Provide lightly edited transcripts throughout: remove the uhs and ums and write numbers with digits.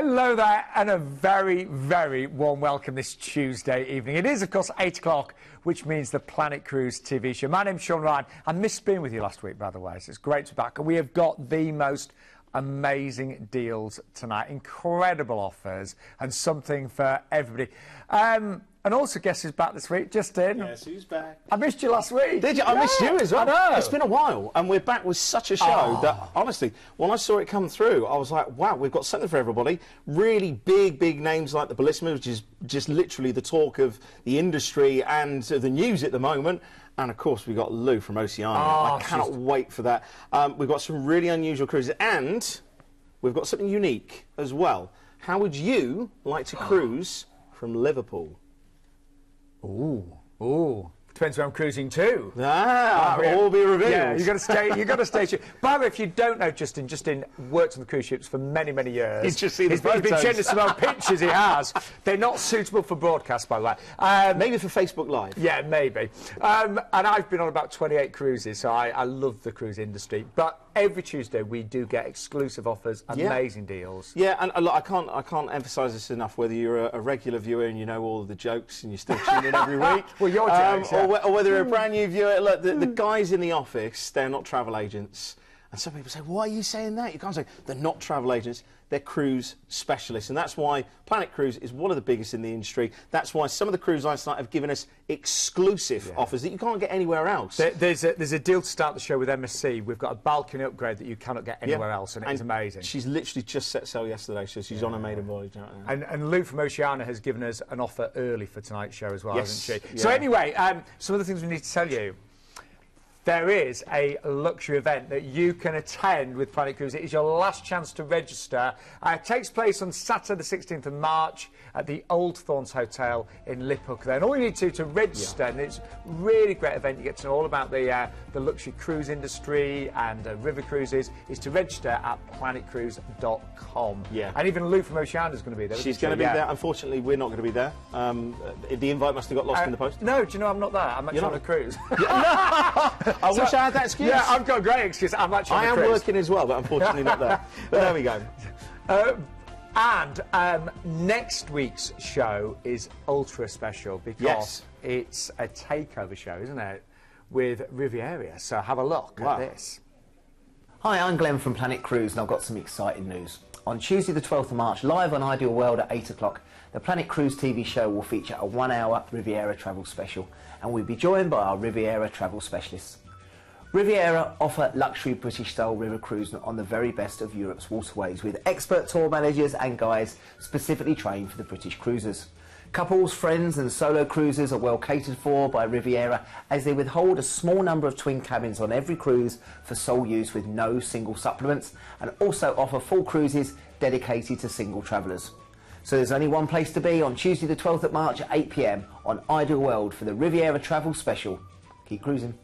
Hello there, and a very, very warm welcome this Tuesday evening. It is, of course, 8 o'clock, which means the Planet Cruise TV show. My name's Sean Ryan. I missed being with you last week, by the way, so it's great to be back. And we have got the most amazing deals tonight, incredible offers, and something for everybody. And also, guess who's back this week? Justin. Yes, who's back? I missed you last week. Did you? I missed you as well. I know. It's been a while, and we're back with such a show that, honestly, when I saw it come through, I was like, wow, we've got something for everybody. Really big names like the Bellissima, which is just literally the talk of the industry and the news at the moment. And, of course, we've got Lou from Oceania. I cannot wait for that. We've got some really unusual cruises, and we've got something unique as well. How would you like to cruise from Liverpool? Ooh. Depends where I'm cruising to. All be revealed. Yeah, you've got to stay. You've got to stay. By the way, if you don't know Justin worked on the cruise ships for many years. He's just seen the photos. He's been sharing some old pictures. He has. They're not suitable for broadcast, by the way. Maybe for Facebook Live. Yeah, maybe. And I've been on about 28 cruises, so I love the cruise industry. But every Tuesday we do get exclusive offers, amazing deals. Yeah, and look, I can't emphasise this enough. Whether you're a regular viewer and you know all of the jokes and you still tune in every week, well, your jokes, or whether you're a brand new viewer. Look, the guys in the office, they're not travel agents. And some people say, why are you saying that? You can't say they're not travel agents. They're cruise specialists. And that's why Planet Cruise is one of the biggest in the industry. That's why some of the cruise lines tonight have given us exclusive offers that you can't get anywhere else. There's a deal to start the show with MSC. We've got a balcony upgrade that you cannot get anywhere else, and it's amazing. She's literally just set sail yesterday, so she's on her maiden voyage. And Lou from Oceania has given us an offer early for tonight's show as well, hasn't she? Yeah. So anyway, some of the things we need to tell you. There is a luxury event that you can attend with Planet Cruise. It is your last chance to register. It takes place on Saturday the 16th of March at the Old Thorns Hotel in Liphook there. And all you need to register, and it's a really great event. You get to know all about the luxury cruise industry and river cruises, is to register at planetcruise.com. Yeah. And even Lou from Oceania is going to be there. She's going to be there. Unfortunately, we're not going to be there. The invite must have got lost in the post. No, do you know I'm not there? I'm actually on a cruise. I wish I had that excuse. Yeah, I've got a great excuse. I'm actually on a cruise. I am working as well, but unfortunately not there. But there we go. And next week's show is ultra special because it's a takeover show, isn't it, with Riviera. So have a look at this. Hi, I'm Glenn from Planet Cruise, and I've got some exciting news. On Tuesday the 12th of March, live on Ideal World at 8 o'clock, the Planet Cruise TV show will feature a 1-hour Riviera travel special, and we'll be joined by our Riviera travel specialists. Riviera offer luxury British-style river cruise on the very best of Europe's waterways, with expert tour managers and guides specifically trained for the British cruisers. Couples, friends and solo cruisers are well catered for by Riviera, as they withhold a small number of twin cabins on every cruise for sole use with no single supplements, and also offer full cruises dedicated to single travellers. So there's only one place to be on Tuesday the 12th of March at 8 PM on Ideal World for the Riviera Travel Special. Keep cruising.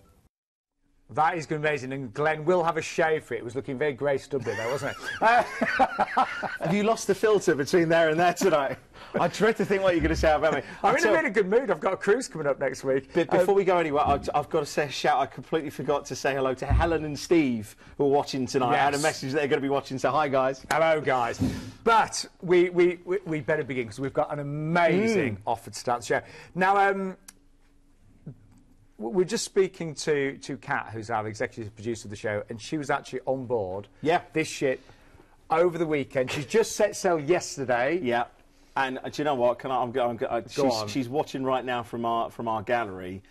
That is going to be amazing, and Glenn will have a shave for it. It was looking very Grey Stubby there, wasn't it? Have you lost the filter between there and there tonight? I dread to think what you're going to say about me. I'm in a really good mood. I've got a cruise coming up next week. Before we go anywhere, I've got to say a shout. I completely forgot to say hello to Helen and Steve, who are watching tonight. I had a message that they're going to be watching, so hi, guys. Hello, guys. But we better begin, because we've got an amazing offer to start the show. Now, we're just speaking to Kat, who's our executive producer of the show, and she was actually on board this ship over the weekend. She's just set sail yesterday. Yeah. And do you know what? She's watching right now from our gallery.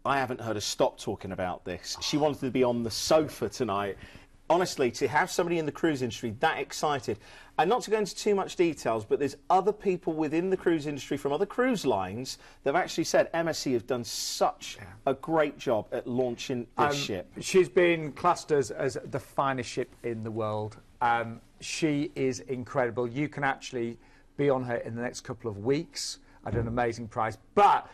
I haven't heard her stop talking about this. She wanted to be on the sofa tonight. Honestly, to have somebody in the cruise industry that excited, and not to go into too much details, but there's other people within the cruise industry from other cruise lines that have actually said MSC have done such a great job at launching this ship. She's been classed as the finest ship in the world. She is incredible. You can actually be on her in the next couple of weeks at an amazing price. But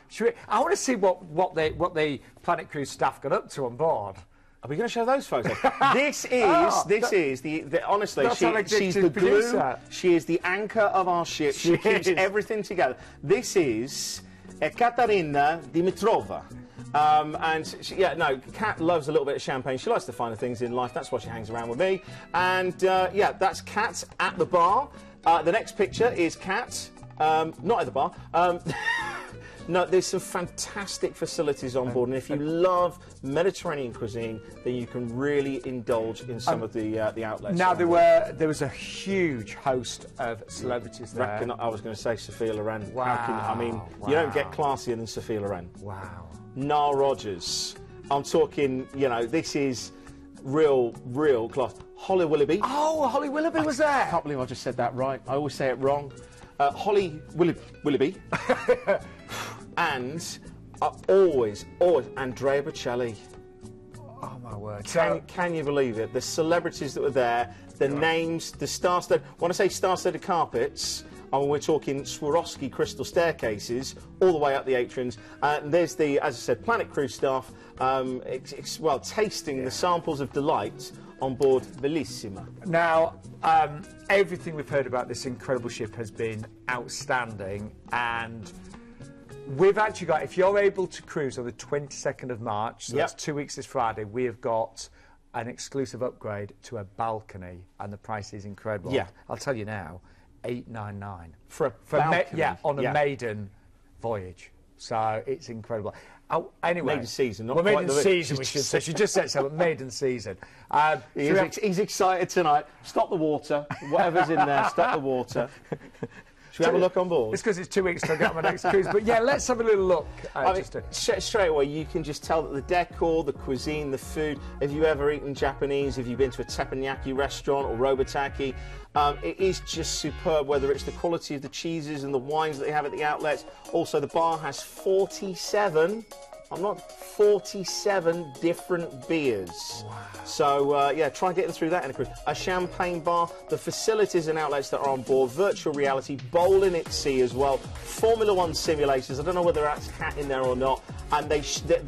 I want to see what the Planet Cruise staff got up to on board. Are we going to show those photos? This is the honestly, she's the glue. She is the anchor of our ship. She keeps everything together. This is Katarina Dimitrova. And Kat loves a little bit of champagne. She likes the finer things in life. That's why she hangs around with me. And yeah, that's Kat at the bar. The next picture is Kat, not at the bar. No, there's some fantastic facilities on board, and if you love Mediterranean cuisine, then you can really indulge in some of the outlets. Now there was a huge host of celebrities there. I was going to say Sophia Loren. Wow. You don't get classier than Sophia Loren. Wow. Nile Rodgers. I'm talking, you know, this is real class. Holly Willoughby. Oh, Holly Willoughby was there. I can't believe I just said that right. I always say it wrong. Holly Willoughby. And always Andrea Bocelli. Oh my word! Can you believe it? The celebrities that were there, the names, the star-studded. When I say star-studded carpets, we're talking Swarovski crystal staircases all the way up the atriums. And there's the, as I said, Planet Cruise staff. Tasting the samples of delight on board Bellissima. Now, everything we've heard about this incredible ship has been outstanding, and we've actually got, if you're able to cruise on the 22nd of March, so that's 2 weeks this Friday, we have got an exclusive upgrade to a balcony, and the price is incredible. Yeah. I'll tell you now, $899 for a balcony. On a maiden voyage. So it's incredible. Oh, anyway, maiden season, not well, quite maiden season. We should say. She just said so, but maiden season. He's excited tonight. Stop the water. Whatever's in there, stop the water. Should we have a look on board? It's because it's 2 weeks till I get on my next cruise. But yeah, let's have a little look. Straight away, you can just tell that the decor, the cuisine, the food. Have you ever eaten Japanese? Have you been to a teppanyaki restaurant or robotaki? It is just superb, whether it's the quality of the cheeses and the wines that they have at the outlets. Also, the bar has 47 different beers. Wow. So, yeah, try and get them through that in a cruise. A champagne bar, the facilities and outlets that are on board, virtual reality, bowling at sea as well, Formula 1 simulators. I don't know whether that's cat in there or not. And they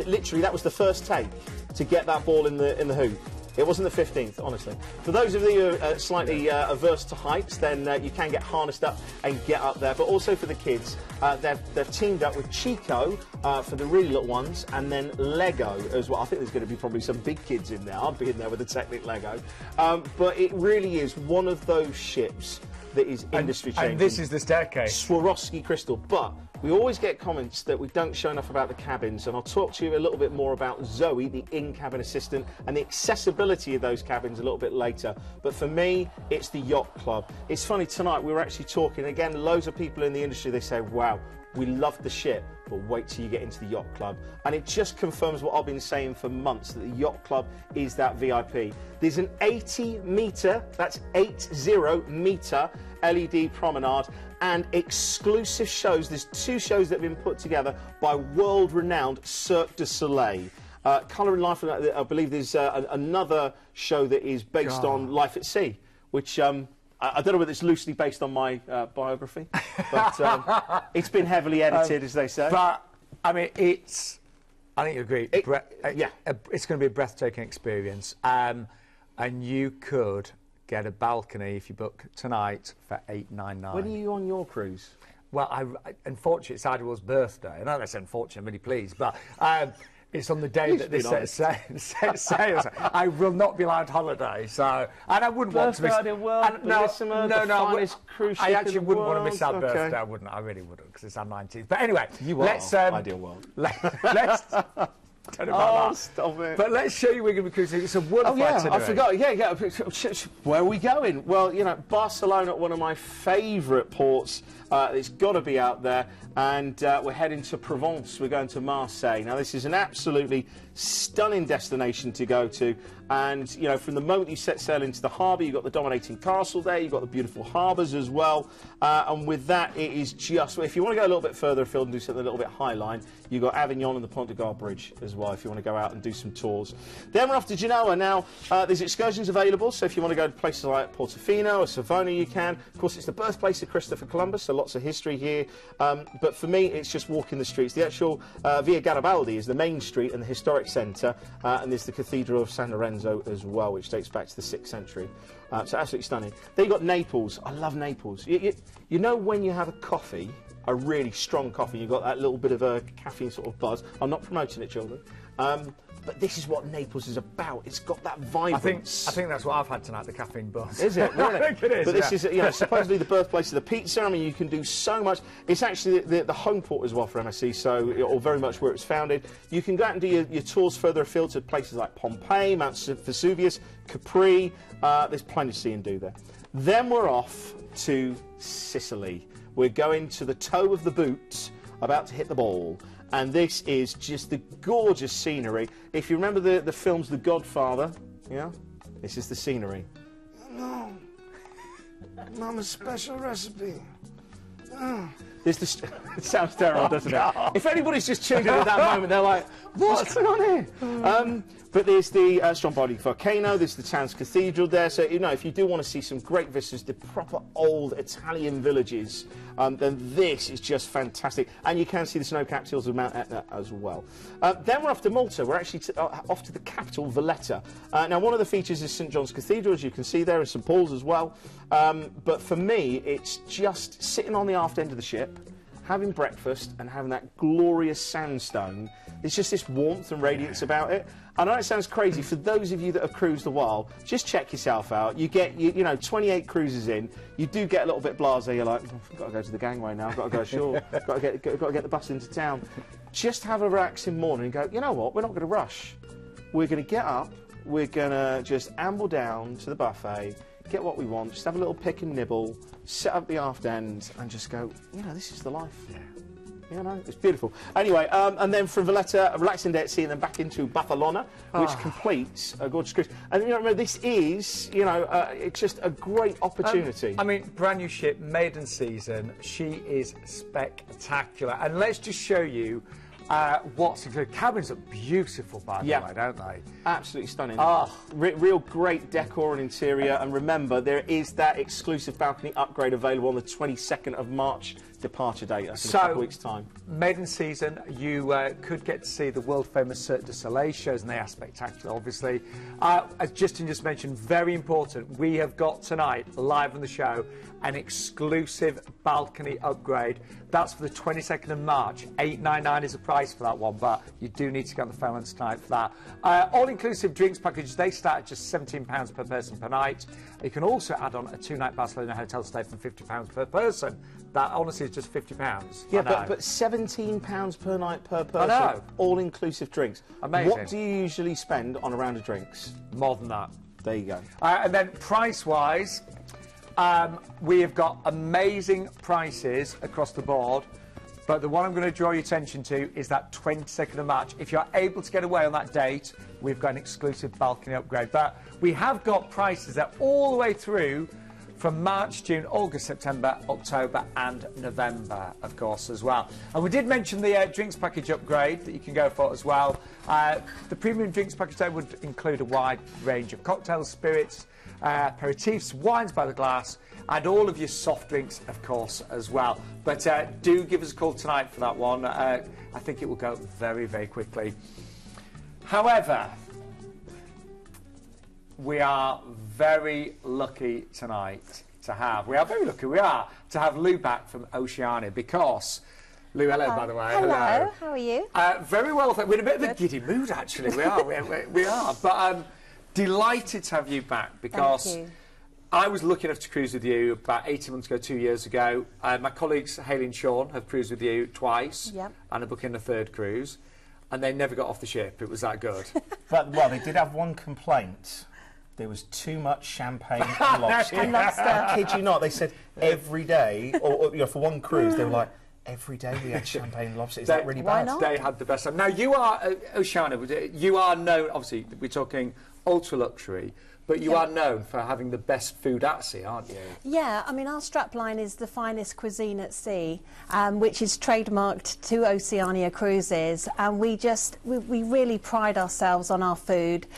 literally, that was the first take to get that ball in the hoop. It wasn't the 15th, honestly. For those of you who are slightly averse to heights, then you can get harnessed up and get up there. But also for the kids, they've teamed up with Chico for the really little ones, and then Lego as well. I think there's going to be probably some big kids in there. I'd be in there with the Technic Lego. But it really is one of those ships that is industry-changing. And this is the staircase. Swarovski crystal. But we always get comments that we don't show enough about the cabins, and I'll talk to you a little bit more about Zoe, the in-cabin assistant, and the accessibility of those cabins a little bit later. But for me, it's the yacht club. It's funny, tonight we were actually talking, again, loads of people in the industry, they say, wow, we love the ship, but wait till you get into the yacht club. And it just confirms what I've been saying for months, that the yacht club is that VIP. There's an 80-metre, that's 80-metre LED promenade, and exclusive shows. There's 2 shows that have been put together by world-renowned Cirque du Soleil. Colour and Life, I believe there's another show that is based on Life at Sea, which I don't know whether it's loosely based on my biography, but it's been heavily edited, as they say. But, I mean, I think you agree. Yeah. It's going to be a breathtaking experience. And you could get a balcony if you book tonight for $899. When are you on your cruise? Well, unfortunately, it's Idle's birthday. I know that's unfortunate, I'm really pleased, but it's on the day that this set sails. I will not be allowed holiday, so... And I wouldn't want to miss... I actually wouldn't want to miss our birthday. I really wouldn't, because it's our 19th. But anyway, let's... Ideal world. Let's... Don't know about that. Stop it. But let's show you we're going to be cruising. It's a wonderful itinerary. I forgot. Yeah. Where are we going? Well, you know, Barcelona, one of my favourite ports. It's got to be out there. And we're heading to Provence. We're going to Marseille. Now, this is an absolutely stunning destination to go to. And, you know, from the moment you set sail into the harbour, you've got the dominating castle there. You've got the beautiful harbours as well. And with that, it is just... If you want to go a little bit further afield and do something a little bit highline, you've got Avignon and the Pont de Gare Bridge as well, if you want to go out and do some tours. Then we're off to Genoa. Now, there's excursions available, so if you want to go to places like Portofino or Savona, you can. Of course, it's the birthplace of Christopher Columbus, so lots of history here. But for me, it's just walking the streets. The actual Via Garibaldi is the main street and the historic centre, and there's the Cathedral of San Lorenzo as well, which dates back to the 6th century. So absolutely stunning. Then you've got Naples. I love Naples. You know when you have a coffee a really strong coffee. You've got that little bit of a caffeine sort of buzz. I'm not promoting it, children. But this is what Naples is about. It's got that vibrance. I think that's what I've had tonight, the caffeine buzz. Is it? Really? I think it is. But this is, you know, supposedly the birthplace of the pizza. I mean, you can do so much. It's actually the home port as well for MSC, so, or very much where it's founded. You can go out and do your tours further afield to places like Pompeii, Mount Vesuvius, Capri. There's plenty to see and do there. Then we're off to Sicily. We're going to the toe of the boot, about to hit the ball. And this is just the gorgeous scenery. If you remember the films The Godfather, yeah, this is the scenery. No, Mama's special recipe. There's the it sounds terrible, doesn't it? If anybody's just tuned in at that moment, they're like, what's going on here? But there's the Stromboli volcano, there's the town's cathedral there, so, you know, if you do want to see some great vistas, the proper old Italian villages, then this is just fantastic. And you can see the snow-capped hills of Mount Etna as well. Then we're off to Malta. We're actually off to the capital, Valletta. Now, one of the features is St John's Cathedral, as you can see there, and St Paul's as well. But for me, it's just sitting on the aft end of the ship, having breakfast and having that glorious sandstone. There's just this warmth and radiance about it. I know it sounds crazy. For those of you that have cruised a while, just check yourself out. You get, you know, 28 cruises in, you do get a little bit blasé. You're like, oh, I've got to go to the gangway now, I've got to go ashore, got to get the bus into town. Just have a relaxing morning and go, you know what, we're not going to rush. We're going to get up, we're going to just amble down to the buffet, get what we want, just have a little pick and nibble, set up the aft end and just go, you know, this is the life. Yeah. You know, it's beautiful. Anyway, and then from Valletta, a relaxing day at sea, and then back into Barcelona, which completes a gorgeous cruise. And you know, remember, this is, you know, it's just a great opportunity. I mean, brand new ship, maiden season. She is spectacular. And let's just show you what's included. Cabins look beautiful, by the way, don't they? Absolutely stunning. Real great decor and interior. And remember, there is that exclusive balcony upgrade available on the 22nd of March departure date. That's in a couple of weeks' time. Maiden season, you could get to see the world-famous Cirque du Soleil shows, and they are spectacular, obviously. As Justin just mentioned, very important, we have got tonight, live on the show, an exclusive balcony upgrade. That's for the 22nd of March. $899 is the price for that one, but you do need to get on the phone tonight for that. All-inclusive drinks packages, they start at just £17 per person per night. You can also add on a 2-night Barcelona hotel stay for £50 per person. That honestly is just £50. Yeah, but £17 per night per person. I know. All-inclusive drinks. Amazing. What do you usually spend on a round of drinks? More than that. There you go. And then price-wise, we have got amazing prices across the board. But the one I'm going to draw your attention to is that 22nd of March. If you're able to get away on that date, we've got an exclusive balcony upgrade. But we have got prices that all the way through from March, June, August, September, October and November, of course, as well. And we did mention the drinks package upgrade that you can go for as well. The premium drinks package there would include a wide range of cocktails, spirits, aperitifs, wines by the glass, and all of your soft drinks, of course, as well. But do give us a call tonight for that one. I think it will go very, very quickly. However, we are very lucky tonight to have, to have Lou back from Oceania, because Lou, hello, by the way. Hello, how are you? Very well, we're in a bit of a giddy mood, actually, we are, we are, but delighted to have you back, because I was lucky enough to cruise with you about 18 months ago, 2 years ago. My colleagues, Hayley and Sean, have cruised with you twice, and are booking a third cruise, and they never got off the ship, it was that good. But, well, they did have one complaint. There was too much champagne and lobster. I kid you not. They said every day, or you know, for one cruise, they were like, every day we had champagne and lobster. Is that really bad? They had the best time. Now, you are, Oceania, you are known, obviously, we're talking ultra-luxury, but you are known for having the best food at sea, aren't you? Yeah, I mean, our strapline is the finest cuisine at sea, which is trademarked to Oceania Cruises, and we really pride ourselves on our food.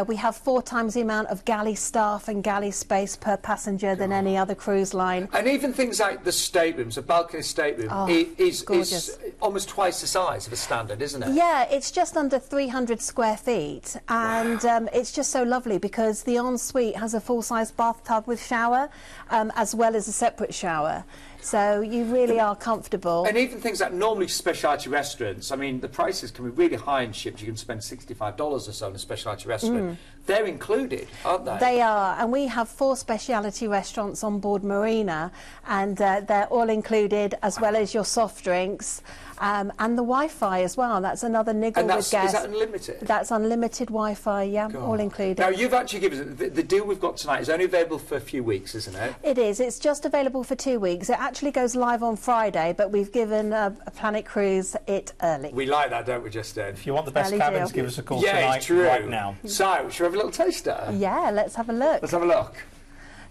We have 4 times the amount of galley staff and galley space per passenger than any other cruise line. And even things like the staterooms, a balcony stateroom, is almost twice the size of a standard, isn't it? Yeah, it's just under 300 square feet, and it's just so lovely because the ensuite has a full-size bathtub with shower, as well as a separate shower. So you really are comfortable. And even things like normally specialty restaurants, I mean, the prices can be really high in ships. You can spend $65 or so in a specialty restaurant. They're included, aren't they? They are, and we have 4 specialty restaurants on board Marina, and they're all included, as well as your soft drinks. And the Wi-Fi as well. That's another niggle with guests. Is that unlimited? That's unlimited Wi-Fi, yeah, all included. Now, you've actually given us... The deal we've got tonight is only available for a few weeks, isn't it? It is. It's just available for 2 weeks. It actually goes live on Friday, but we've given a Planet Cruise it early. We like that, don't we, Justin? If you want the best cabins, give us a call yeah, tonight, it's true. right now. So, shall we have a little taster? Yeah, let's have a look. Let's have a look.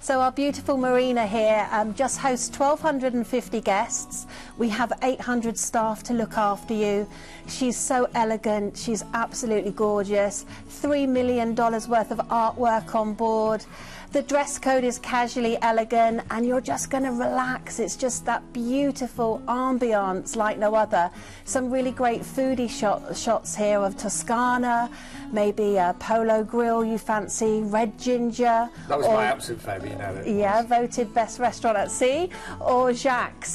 So our beautiful Marina here just hosts 1,250 guests. We have 800 staff to look after you. She's so elegant, she's absolutely gorgeous. $3 million worth of artwork on board. The dress code is casually elegant, and you're just going to relax. It's just that beautiful ambiance like no other. Some really great foodie shots here of Toscana, maybe a Polo Grill you fancy, Red Ginger. That was my absolute favourite, you know that. Yeah, voted best restaurant at sea. Or Jacques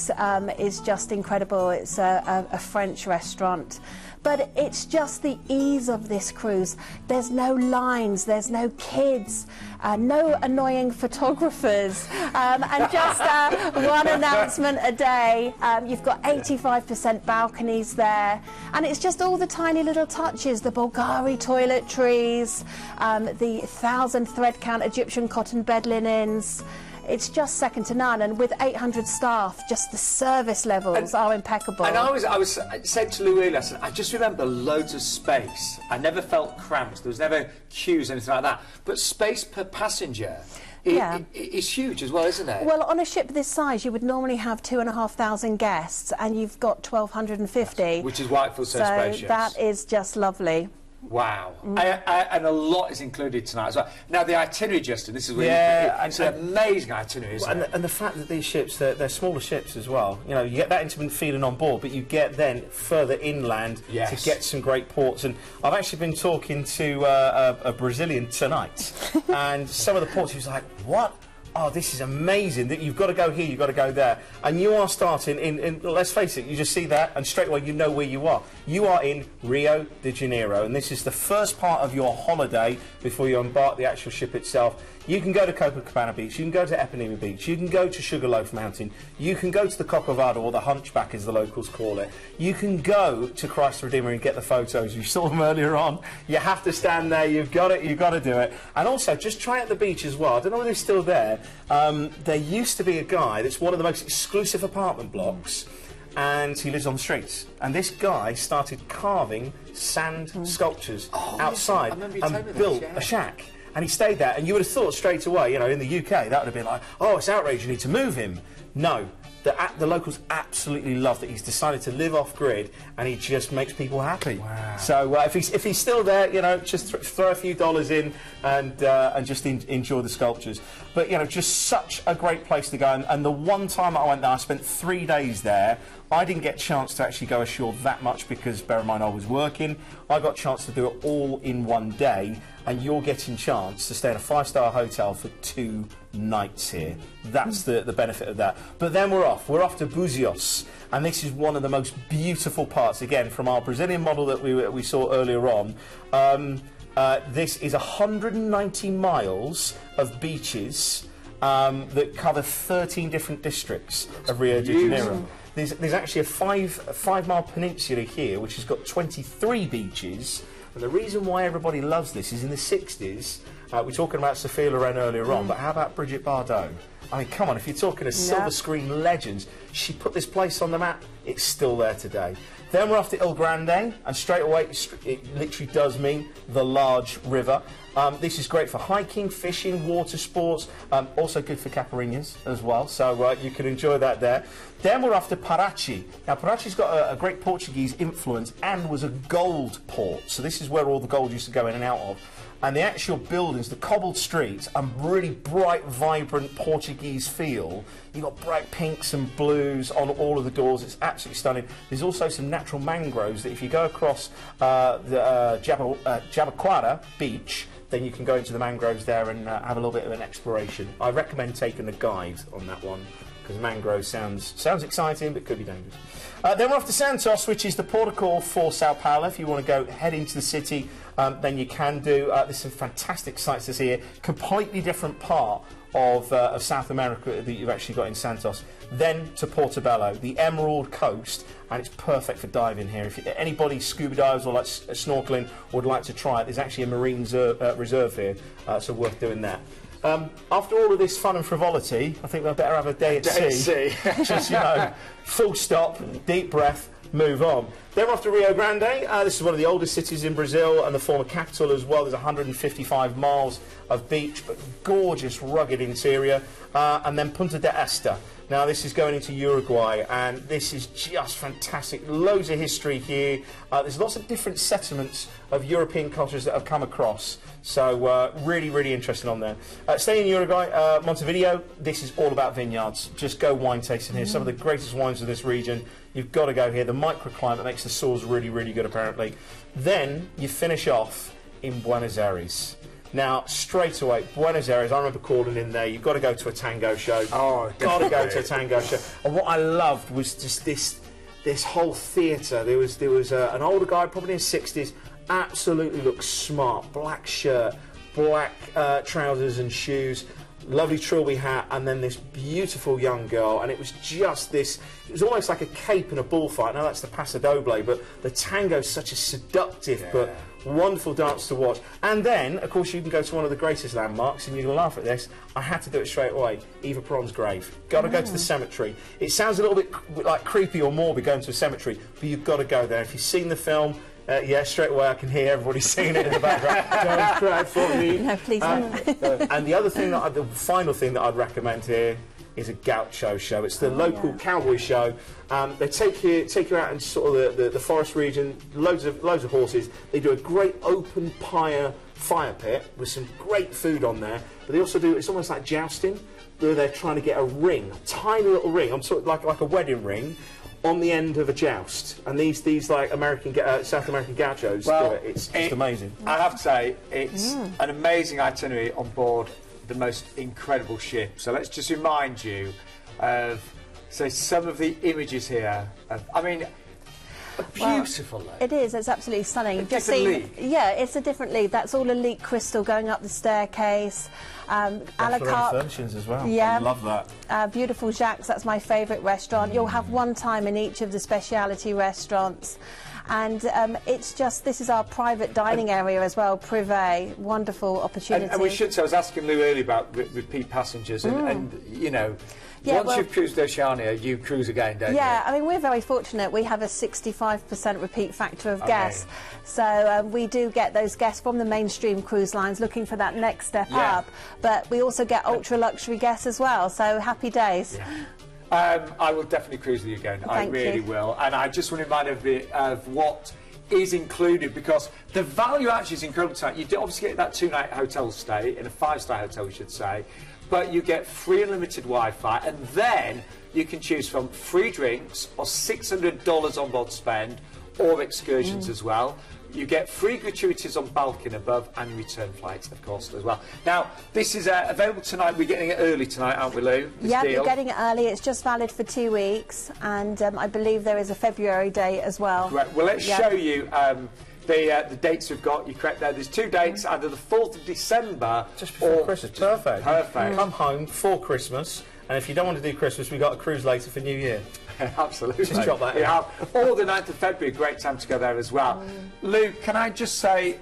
is just incredible. It's a French restaurant. But it's just the ease of this cruise. There's no lines, there's no kids, no annoying photographers, and just one announcement a day. You've got 85% balconies there, and it's just all the tiny little touches, the Bulgari toiletries, the 1,000 thread count Egyptian cotton bed linens. It's just second to none, and with 800 staff, just the service levels are impeccable. And I said to Lou earlier, I just remember loads of space. I never felt cramped. There was never queues, anything like that. But space per passenger is huge as well, isn't it? Well, on a ship this size, you would normally have 2,500 guests, and you've got 1,250. Which is why it feels so spacious. So that is just lovely. Wow. And a lot is included tonight as well. Now, the itinerary, Justin, this is where it's an amazing itinerary, isn't it? And the fact that these ships, they're smaller ships as well. You know, you get that intimate feeling on board, but you get then further inland to get some great ports. And I've actually been talking to a Brazilian tonight, and some of the ports, he was like, what? Oh, this is amazing, that you've got to go here, you've got to go there. And you are starting in, let's face it, you just see that and straight away you know where you are. You are in Rio de Janeiro, and this is the first part of your holiday before you embark the actual ship itself. You can go to Copacabana Beach, you can go to Ipanema Beach, you can go to Sugarloaf Mountain, you can go to the Corcovado, or the Hunchback as the locals call it. You can go to Christ the Redeemer and get the photos. You saw them earlier on. You have to stand there, you've got to do it. And also, just try out the beach as well. I don't know whether he's still there. There used to be a guy that's one of the most exclusive apartment blocks, and he lives on the streets. And this guy started carving sand sculptures outside and built a shack. And he stayed there, and you would have thought straight away, you know, in the UK, that would have been like, oh, it's outrage, you need to move him. No, the locals absolutely love that he's decided to live off-grid, and he just makes people happy. Wow. So if he's still there, you know, just throw a few dollars in and just enjoy the sculptures. But, you know, just such a great place to go. And the one time I went there, I spent 3 days there. I didn't get a chance to actually go ashore that much because, bear in mind, I was working. I got a chance to do it all in one day, and you're getting a chance to stay in a 5-star hotel for 2 nights here. That's the benefit of that. But then we're off. We're off to Búzios, and this is one of the most beautiful parts, again, from our Brazilian model that we saw earlier on. This is 190 miles of beaches that cover 13 different districts of Rio de Janeiro. There's actually a five-mile peninsula here, which has got 23 beaches. And the reason why everybody loves this is in the 60s, we're talking about Sophia Loren earlier on, but how about Brigitte Bardot? I mean, come on, if you're talking of silver screen legends, she put this place on the map, it's still there today. Then we're off to Il Grande, and straight away, it literally does mean the large river. This is great for hiking, fishing, water sports, also good for caipirinhas as well, so you can enjoy that there. Then we're off to Parachi. Now, Parachi's got a great Portuguese influence and was a gold port, so this is where all the gold used to go in and out of. And the actual buildings, the cobbled streets, and really bright, vibrant Portuguese feel. You've got bright pinks and blues on all of the doors. It's absolutely stunning. There's also some natural mangroves that if you go across the Jabaquara beach, then you can go into the mangroves there and have a little bit of an exploration. I recommend taking a guide on that one, because mangrove sounds exciting, but could be dangerous. Then we're off to Santos, which is the port of call for Sao Paulo. If you want to go head into the city, then you can do. There's some fantastic sights to see here. Completely different part of South America that you've actually got in Santos. Then to Portobello, the Emerald Coast, and it's perfect for diving here. If anybody scuba dives or likes snorkeling or would like to try it, there's actually a marine reserve here, so worth doing that. After all of this fun and frivolity, I think we'd better have a day at sea. Just, you know, full stop, deep breath, move on. Then we're off to Rio Grande. This is one of the oldest cities in Brazil and the former capital as well. There's 155 miles of beach, but gorgeous, rugged interior. And then Punta de Esta. Now, this is going into Uruguay, and this is just fantastic. Loads of history here. There's lots of different settlements of European cultures that have come across. So, really, really interesting on there. Staying in Uruguay, Montevideo, this is all about vineyards. Just go wine tasting here. Some of the greatest wines of this region. You've got to go here. The microclimate makes the soils really, really good, apparently. Then you finish off in Buenos Aires. Now, straight away, Buenos Aires, I remember calling in there, you've got to go to a tango show. Oh, got to go to a tango show. And what I loved was just this whole theatre. There was an older guy, probably in his 60s, absolutely looked smart. Black shirt, black trousers and shoes, lovely trilby hat, and then this beautiful young girl, and it was just this, it was almost like a cape and a bullfight. Now that's the Paso Doble, but the tango is such a seductive but wonderful dance to watch. And then, of course, you can go to one of the greatest landmarks, and you're going to laugh at this, I had to do it straight away, Eva Perón's grave. Got to go to the cemetery. It sounds a little bit like creepy or morbid going to a cemetery, but you've got to go there. If you've seen the film, yeah, straight away I can hear everybody singing it in the background. Don't cry for me. No, please don't. And the other thing, the final thing that I'd recommend here is a gaucho show. It's the local cowboy show. They take you out in sort of the forest region, loads of horses. They do a great open fire pit with some great food on there. But they also do, it's almost like jousting, where they're trying to get a ring, a tiny little ring, I'm sort of like a wedding ring, on the end of a joust, and these like South American gauchos do it. It's just amazing. I have to say, it's an amazing itinerary on board the most incredible ship. So let's just remind you of, say, some of the images here. I mean, a beautiful lake. It is. It's absolutely stunning. You've just seen, yeah, it's a different lead. That's all elite crystal going up the staircase. A la carte furnishings as well. Yeah, I love that. Beautiful Jacques. That's my favourite restaurant. You'll have one time in each of the speciality restaurants. And it's just, this is our private dining area as well, privé, wonderful opportunity. And we should say, I was asking Lou earlier about repeat passengers, and you know, once you've cruised Oceania, you cruise again, don't you? Yeah, I mean, we're very fortunate. We have a 65% repeat factor of guests. So we do get those guests from the mainstream cruise lines looking for that next step up. But we also get ultra-luxury guests as well, so happy days. Yeah. I will definitely cruise with you again. I really will. And I just want to remind everybody of what is included, because the value actually is incredible tonight. You do obviously get that 2-night hotel stay, in a 5-star hotel, we should say, but you get free unlimited Wi-Fi, and then you can choose from free drinks or $600 on board spend, or excursions as well. You get free gratuities on balcony above, and return flights, of course, as well. Now, this is available tonight. We're getting it early tonight, aren't we, Lou? Yeah, we're getting it early. It's just valid for 2 weeks, and I believe there is a February date as well. Right. Well, let's show you the dates we've got. You're correct there. There's 2 dates, either the 4th of December just before Christmas. Perfect. Come home for Christmas, and if you don't want to do Christmas, we've got a cruise later for New Year. Absolutely. Just drop that in. Or the 9th of February, great time to go there as well. Lou, can I just say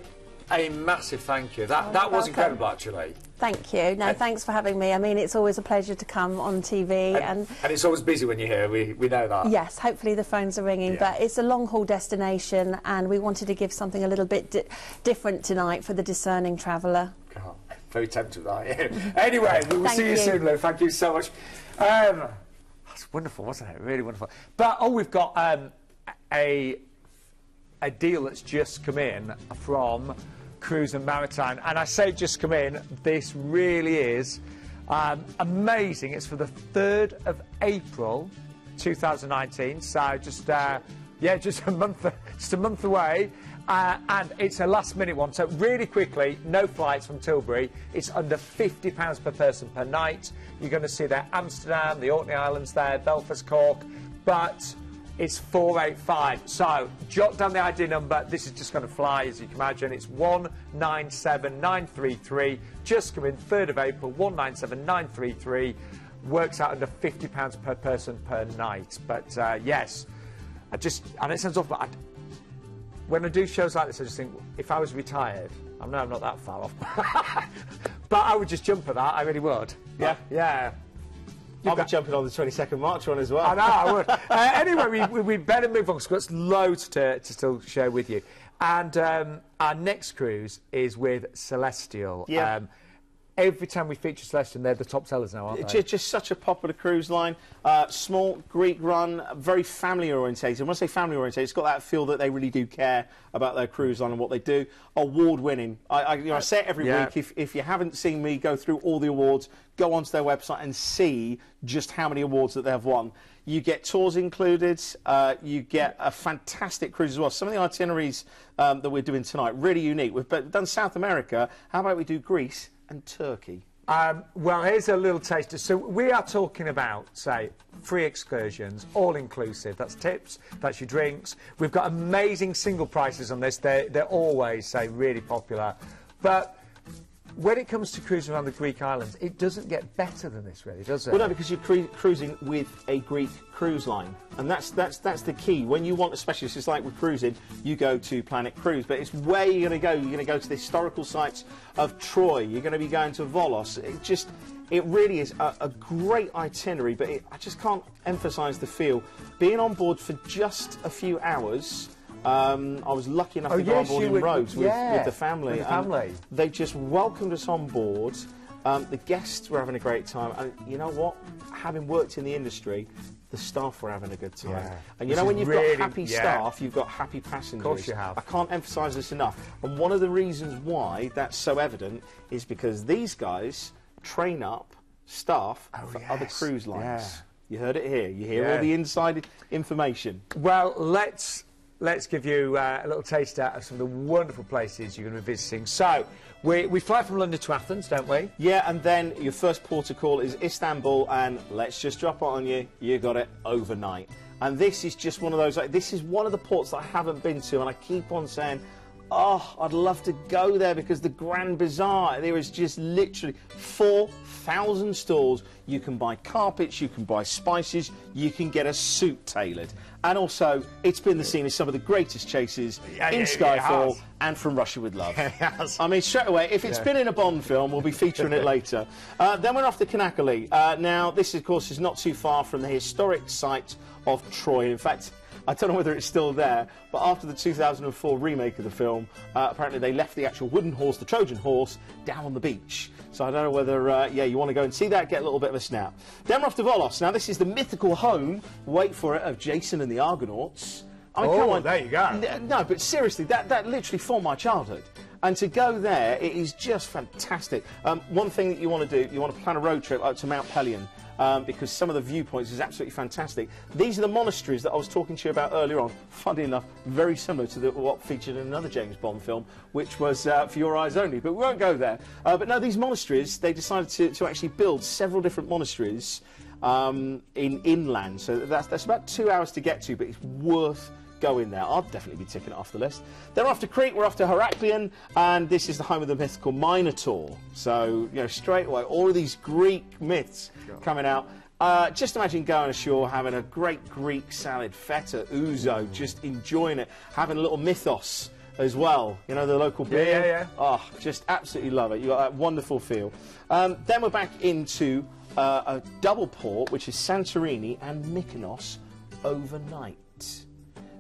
a massive thank you? That was incredible, actually. Thank you. No, thanks for having me. I mean, it's always a pleasure to come on TV. And it's always busy when you're here, we know that. Yes, hopefully the phones are ringing, but it's a long-haul destination, and we wanted to give something a little bit different tonight for the discerning traveller. God, very tempted, aren't you? Anyway, we will see you soon, Lou. Thank you so much. That's wonderful, wasn't it? Really wonderful. But, we've got a deal that's just come in from Cruise and Maritime. And I say just come in, this really is amazing. It's for the 3rd of April 2019, so just a month away. And it's a last-minute one, so really quickly, no flights from Tilbury. It's under £50 per person per night. You're going to see there Amsterdam, the Orkney Islands there, Belfast, Cork, but it's 485. So jot down the ID number. This is just going to fly, as you can imagine. It's 197933. Just come in 3rd of April, 197933. Works out under £50 per person per night. But yes, and it sounds awful, but when I do shows like this, I just think, if I was retired, I know I'm not that far off, but I would just jump at that, I really would. Yeah? Yeah. I'll be jumping on the 22nd March one as well. I know, I would. Anyway, we better move on, because we've got loads to still share with you. And our next cruise is with Celestyal. Yeah. Every time we feature Celestyal, they're the top sellers now, aren't they? Just such a popular cruise line. Small, Greek run, very family orientated. When I say family orientated, it's got that feel that they really do care about their cruise line and what they do. Award winning. I say it every week. If you haven't seen me go through all the awards, go onto their website and see just how many awards that they've won. You get tours included. You get a fantastic cruise as well. Some of the itineraries that we're doing tonight, really unique. We've done South America. How about we do Greece and Turkey? Well, here's a little taster. So we are talking about, say, free excursions, all-inclusive. That's tips, that's your drinks. We've got amazing single prices on this. They're always, say, really popular. But when it comes to cruising around the Greek islands, it doesn't get better than this, really, does it? Well, no, because you're cruising with a Greek cruise line, and that's the key. When you want a specialist, it's like with cruising, you go to Planet Cruise, but it's where you're going to go. You're going to go to the historical sites of Troy. You're going to be going to Volos. It really is a great itinerary, but I just can't emphasise the feel. Being on board for just a few hours. I was lucky enough to go on board in Rhodes with the family. They just welcomed us on board. The guests were having a great time. And you know what? Having worked in the industry, the staff were having a good time. Yeah. And you know, when you've got happy staff, you've got happy passengers. Of course you have. I can't emphasise this enough. And one of the reasons why that's so evident is because these guys train up staff for other cruise lines. Yeah. You heard it here. You hear all the inside information. Well, let's give you a little taste out of some of the wonderful places you're going to be visiting. So, we fly from London to Athens, don't we? Yeah, and then your first port of call is Istanbul, and let's just drop it on you, you got it overnight. And this is just one of those, this is one of the ports that I haven't been to, and I keep on saying, oh, I'd love to go there, because the Grand Bazaar, there is just literally 4,000 stalls. You can buy carpets, you can buy spices, you can get a suit tailored. And also, it's been the scene of some of the greatest chases in Skyfall and From Russia With Love. I mean, straight away, if it's been in a Bond film, we'll be featuring it later. Then we're off to Canakkale. Now, this, of course, is not too far from the historic site of Troy. In fact, I don't know whether it's still there, but after the 2004 remake of the film, apparently they left the actual wooden horse, the Trojan horse, down on the beach. So I don't know whether, you want to go and see that, get a little bit of a snap. Then we're off to Volos. Now, this is the mythical home, wait for it, of Jason and the Argonauts. I mean, come on. There you go. No, but seriously, that literally formed my childhood. And to go there, it is just fantastic. One thing that you want to do, you want to plan a road trip up to Mount Pelion. Because some of the viewpoints is absolutely fantastic. These are the monasteries that I was talking to you about earlier on. Funny enough, very similar to what featured in another James Bond film, which was For Your Eyes Only. But we won't go there. But no, these monasteries, they decided to actually build several different monasteries in inland. So that's about 2 hours to get to, but it's worth going there. I'll definitely be ticking it off the list. Then we're off to Crete, we're off to Heraklion, and this is the home of the mythical Minotaur. So, you know, straight away, all of these Greek myths coming out. Just imagine going ashore, having a great Greek salad, feta, ouzo, just enjoying it, having a little mythos as well, you know, the local beer. Yeah. Oh, just absolutely love it. You got that wonderful feel. Then we're back into a double port, which is Santorini and Mykonos overnight.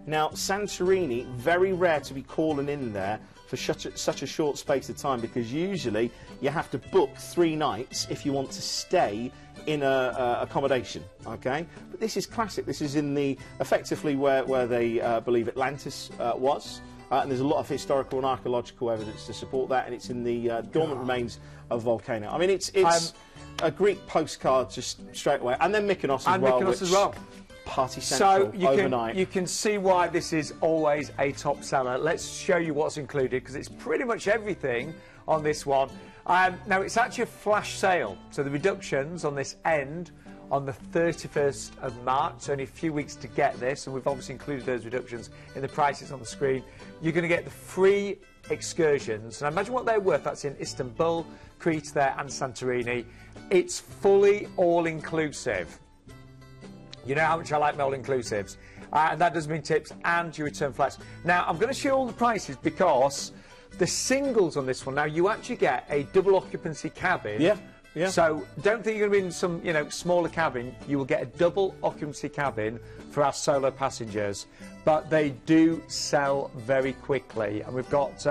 Now, Santorini, very rare to be calling in there for such a short space of time, because usually you have to book 3 nights if you want to stay in a accommodation, okay? But this is classic. This is in the, effectively where they believe Atlantis was, and there's a lot of historical and archaeological evidence to support that, and it's in the dormant remains of a volcano. I mean, it's a Greek postcard just straight away, and then Mykonos as well. Mykonos as well. Party Central overnight. You can see why this is always a top seller. Let's show you what's included, because it's pretty much everything on this one. Now, it's actually a flash sale, so the reductions on this end on the 31st of March, so only a few weeks to get this, and we've obviously included those reductions in the prices on the screen. You're going to get the free excursions, and imagine what they're worth. That's in Istanbul, Crete there, and Santorini. It's fully all-inclusive. You know how much I like my all-inclusives. And that does mean tips and your return flights. Now, I'm going to show you all the prices because the singles on this one, now you actually get a double occupancy cabin. Yeah. Yeah. So don't think you're going to be in some, you know, smaller cabin. You will get a double occupancy cabin for our solo passengers. But they do sell very quickly. And we've got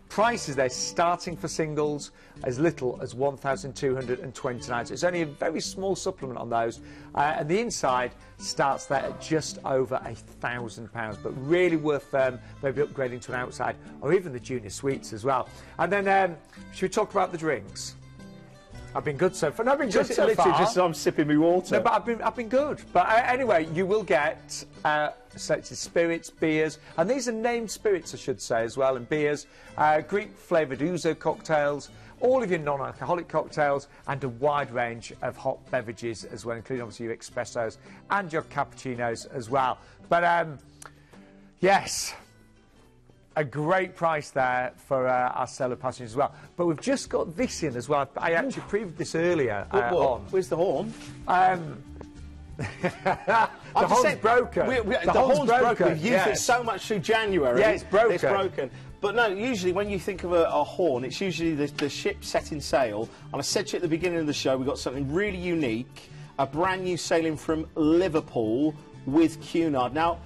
prices there starting for singles as little as 1,229. So it's only a very small supplement on those. And the inside starts there at just over £1,000, but really worth maybe upgrading to an outside or even the junior suites as well. And then should we talk about the drinks? I've been good so far. No, I've been good so literally far. just I'm sipping my water. No, but I've been good. But anyway, you will get selected spirits, beers, and these are named spirits, I should say, as well, and beers, Greek flavoured ouzo cocktails, all of your non-alcoholic cocktails, and a wide range of hot beverages as well, including obviously your espressos and your cappuccinos as well. But yes, a great price there for our seller passengers as well. But we've just got this in as well. I actually previewed this earlier on. Where's the horn? The horn's broken. The horn's broken. We've used yes. it so much through January. Yeah, it's broken. It's broken. But no, usually when you think of a horn, it's usually the ship setting sail. And I said to you at the beginning of the show, we've got something really unique, a brand new sailing from Liverpool with Cunard. Now,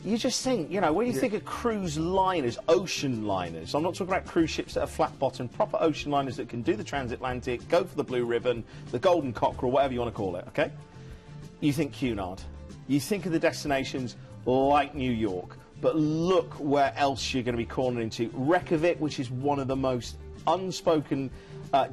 you just think, you know, when you think of cruise liners, ocean liners, I'm not talking about cruise ships that are flat-bottomed, proper ocean liners that can do the transatlantic, go for the blue ribbon, the golden cockerel, whatever you want to call it, okay? You think Cunard. You think of the destinations like New York, but look where else you're going to be cornered into. Reykjavik, which is one of the most unspoken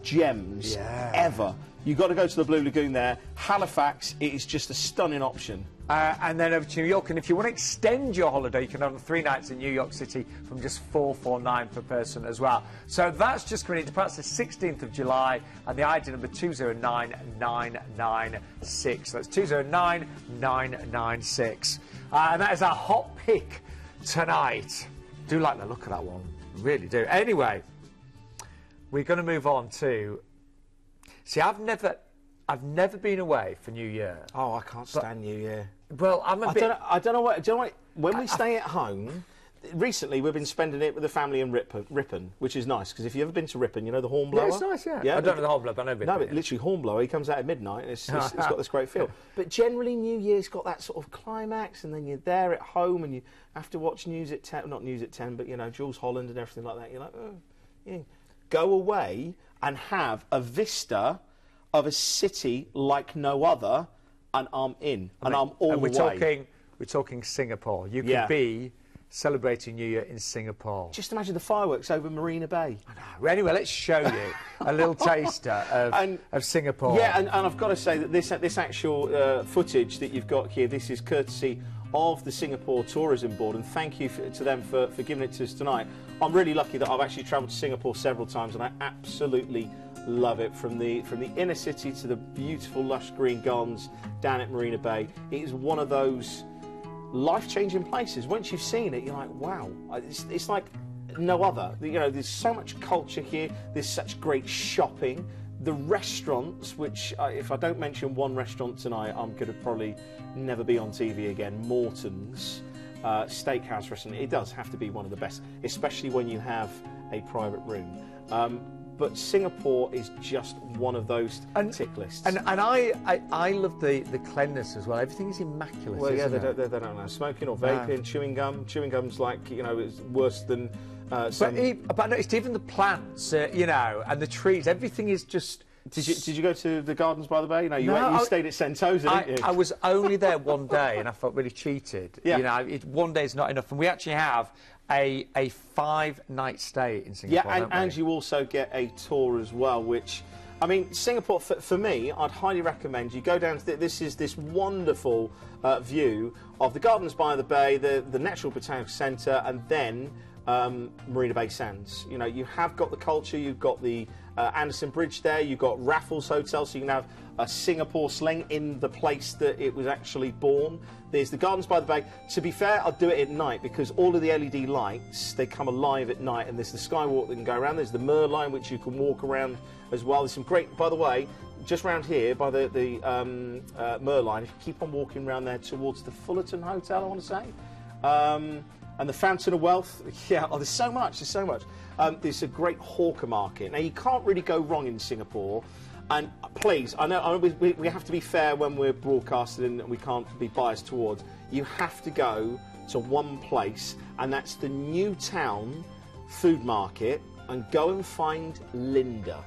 gems ever. You've got to go to the Blue Lagoon there. Halifax, it is just a stunning option. And then over to New York, and if you want to extend your holiday, you can have 3 nights in New York City from just $449 per person as well. So that's just coming into practice the 16th of July, and the ID number 209996. That's 209996. And that is our hot pick tonight. Do like the look of that one, really do. Anyway, we're going to move on to. See, I've never been away for New Year. Oh, I can't stand New Year. Well, I don't know what. When we stay at home, recently we've been spending it with the family in Ripon, which is nice because if you've ever been to Ripon, you know the Hornblower. Yeah, it's nice. Yeah. I don't know the Hornblower, but I know Ripon. No, but literally Hornblower. He comes out at midnight. And it's got this great feel. But generally, New Year's got that sort of climax, and then you're there at home, and you have to watch news at 10. Not news at 10, but you know Jules Holland and everything like that. You're like, oh, yeah. Go away and have a vista of a city like no other, and I'm in, and I'm all the way. We're talking Singapore. You could be celebrating New Year in Singapore. Just imagine the fireworks over Marina Bay. I know. Anyway, let's show you a little taster of Singapore. Yeah, and I've got to say that this actual footage that you've got here, this is courtesy of the Singapore Tourism Board, and thank you to them for giving it to us tonight. I'm really lucky that I've actually travelled to Singapore several times, and I absolutely love it. From the inner city to the beautiful lush green gardens down at Marina Bay, it is one of those life-changing places. Once you've seen it, you're like, wow, it's like no other. You know, there's so much culture here. There's such great shopping. The restaurants, which if I don't mention one restaurant tonight, I'm going to probably never be on TV again. Morton's Steakhouse restaurant. It does have to be one of the best, especially when you have a private room. But Singapore is just one of those tick lists. And I love the cleanliness as well. Everything is immaculate. Well, yeah, they don't know smoking or vaping, chewing gum. Chewing gum's like, you know, it's worse than. But I noticed even the plants, you know, and the trees. Everything is just. Did you go to the gardens by the bay? No, you stayed at Sentosa, didn't you? I was only there one day, and I felt really cheated. Yeah. You know, one day is not enough, and we actually have a 5-night stay in Singapore. Yeah, and you also get a tour as well, which I mean, Singapore, for me, I'd highly recommend you go down to this wonderful view of the gardens by the bay, the Natural Botanical Centre, and then Marina Bay Sands. You know, you have got the culture, you've got the Anderson Bridge there, you've got Raffles Hotel, so you can have a Singapore sling in the place that it was actually born. There's the Gardens by the Bay. To be fair, I'll do it at night because all of the LED lights, they come alive at night, and there's the Skywalk that can go around. There's the Mer line, which you can walk around as well. There's some great, by the way, just round here by the Mer line, if you keep on walking around there towards the Fullerton Hotel, I want to say, and the Fountain of Wealth. Yeah, oh, there's so much, there's so much. There's a great hawker market. Now, you can't really go wrong in Singapore. And please, I know we have to be fair when we're broadcasting and we can't be biased towards. You have to go to one place, and that's the New Town food market, and go and find Linda.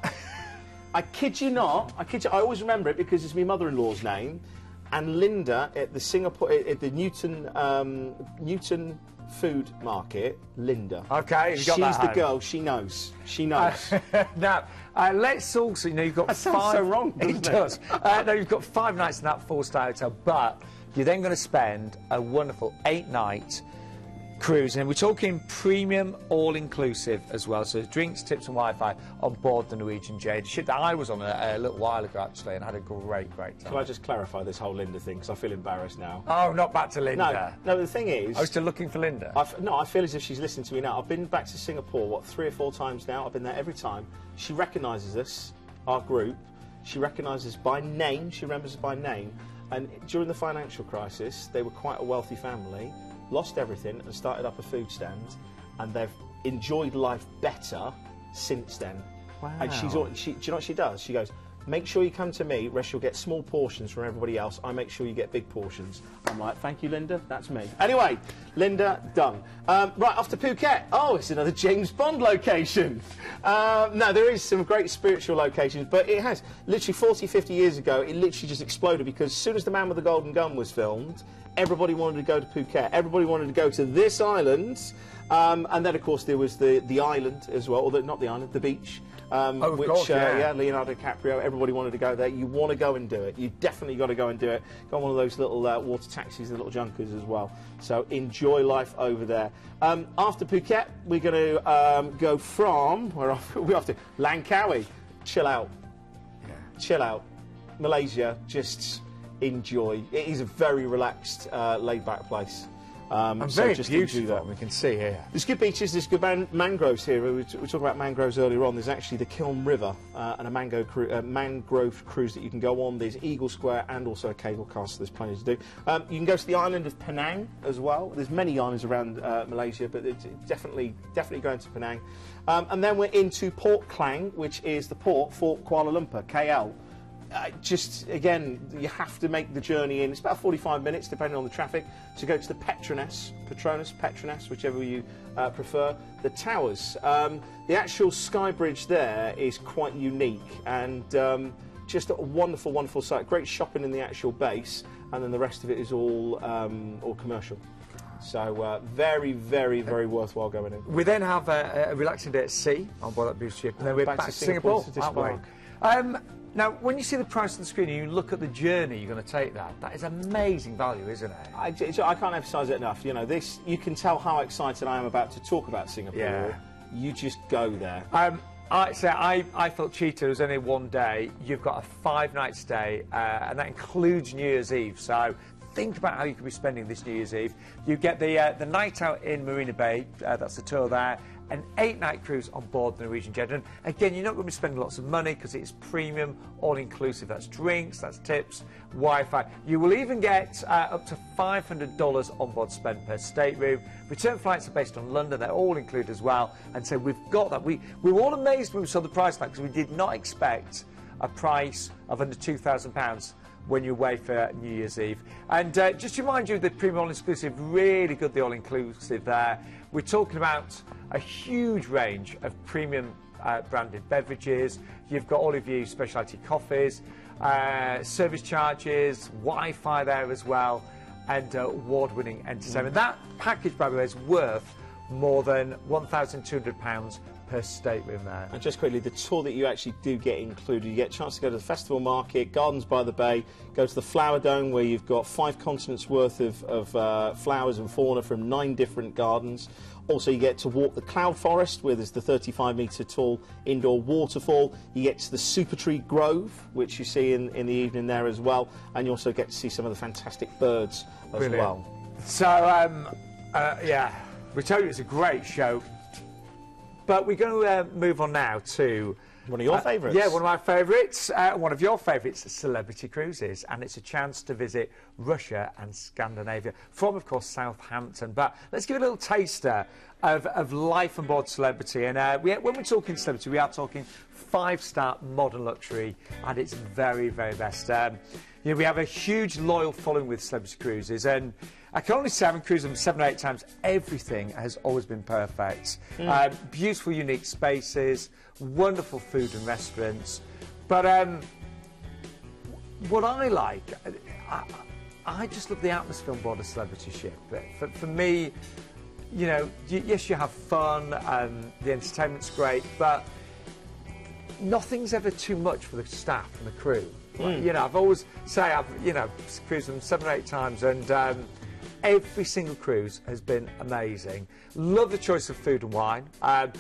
I kid you not. I always remember it because it's my mother-in-law's name. And Linda at the Singapore, at the Newton food market, Linda. Okay, she's the girl. She knows. She knows. Now, let's also, you know, you've got that sounds so wrong, doesn't it? Does. No, you've got 5 nights in that 4-star hotel, but you're then going to spend a wonderful 8-night cruise, and we're talking premium, all-inclusive as well, so drinks, tips and Wi-Fi on board the Norwegian Jade, a ship that I was on a little while ago actually, and had a great time. Can I just clarify this whole Linda thing, because I feel embarrassed now. Oh, not back to Linda. No, the thing is, I was still looking for Linda. I feel as if she's listening to me now. I've been back to Singapore, what, 3 or 4 times now. I've been there every time. She recognises us, our group. She recognises us by name. She remembers us by name. And during the financial crisis, they were quite a wealthy family, lost everything and started up a food stand, and they've enjoyed life better since then. Wow. And do you know what she does? She goes, make sure you come to me, rest you'll get small portions from everybody else. I make sure you get big portions. I'm like, thank you, Linda, that's me. Anyway, Linda, done. Right, off to Phuket. Oh, it's another James Bond location. No, there is some great spiritual locations, but it has. Literally 40, 50 years ago, it literally just exploded, because as soon as The Man with the Golden Gun was filmed, everybody wanted to go to Phuket. Everybody wanted to go to this island. And then, of course, there was the island as well, or not the island, the beach. Which, yeah, Leonardo DiCaprio, everybody wanted to go there. You want to go and do it. You definitely got to go and do it. Go on one of those little water taxis, the little junkers as well. So enjoy life over there. After Phuket, we're going to go from, we're off to Langkawi. Chill out. Yeah. Chill out. Malaysia, just enjoy. It is a very relaxed, laid-back place. And very beautiful, we can see here. There's good beaches, there's good mangroves here. We were talking about mangroves earlier on. There's actually the Kiln River and a mangrove cruise that you can go on. There's Eagle Square and also a cable car, so there's plenty to do. You can go to the island of Penang as well. There's many islands around Malaysia, but it's definitely going to Penang. And then we're into Port Klang, which is the port for Kuala Lumpur, KL. Just, again, you have to make the journey in. It's about 45 minutes, depending on the traffic, to go to the Petronas, whichever you prefer. The towers. The actual sky bridge there is quite unique, and just a wonderful, wonderful site. Great shopping in the actual base, and then the rest of it is all commercial. So very, very, very worthwhile going in. We then have a relaxing day at sea on board that boost ship, and then we're back to Singapore. Now, when you see the price on the screen and you look at the journey you're going to take, that is amazing value, isn't it? I can't emphasise it enough. You know, this, you can tell how excited I am about to talk about Singapore. Yeah. You just go there. I felt cheated. It was only one day. You've got a 5-night stay, and that includes New Year's Eve. So think about how you could be spending this New Year's Eve. You get the night out in Marina Bay. That's the tour there. An 8-night cruise on board the Norwegian Jade. And again, you're not going to be spending lots of money because it's premium, all-inclusive. That's drinks, that's tips, Wi-Fi. You will even get up to $500 on board spend per stateroom. Return flights are based on London. They're all included as well. And so we've got that. We were all amazed when we saw the price tag because we did not expect a price of under £2,000 when you're away for New Year's Eve. And just to remind you, the premium all-inclusive, really good, the all-inclusive there. We're talking about a huge range of premium branded beverages. You've got all of your specialty coffees, service charges, Wi-Fi there as well, and award-winning entertainment. That package, by the way, is worth more than £1,200 per stateroom there. And just quickly, the tour that you actually do get included, you get a chance to go to the Festival Market, Gardens by the Bay, go to the Flower Dome where you've got 5 continents worth of flowers and fauna from 9 different gardens. Also, you get to walk the Cloud Forest, where there's the 35-metre tall indoor waterfall. You get to the Super Tree Grove, which you see in the evening there as well. And you also get to see some of the fantastic birds as well. So, yeah, we told you it's a great show. But we're going to move on now to... One of your favourites. Yeah, one of my favourites. One of your favourites, Celebrity Cruises. And it's a chance to visit Russia and Scandinavia from, of course, Southampton. But let's give a little taster of life on board Celebrity. And when we're talking Celebrity, we are talking 5-star modern luxury at its very, very best. You know, we have a huge loyal following with Celebrity Cruises. And I can only say, having cruised them 7 or 8 times, everything has always been perfect. Beautiful, unique spaces, wonderful food and restaurants. But what I like, I just love the atmosphere on board a Celebrity ship. For me, you know, yes, you have fun, the entertainment's great, but nothing's ever too much for the staff and the crew. You know, I've always say I've cruised them 7 or 8 times, and every single cruise has been amazing. Love the choice of food and wine.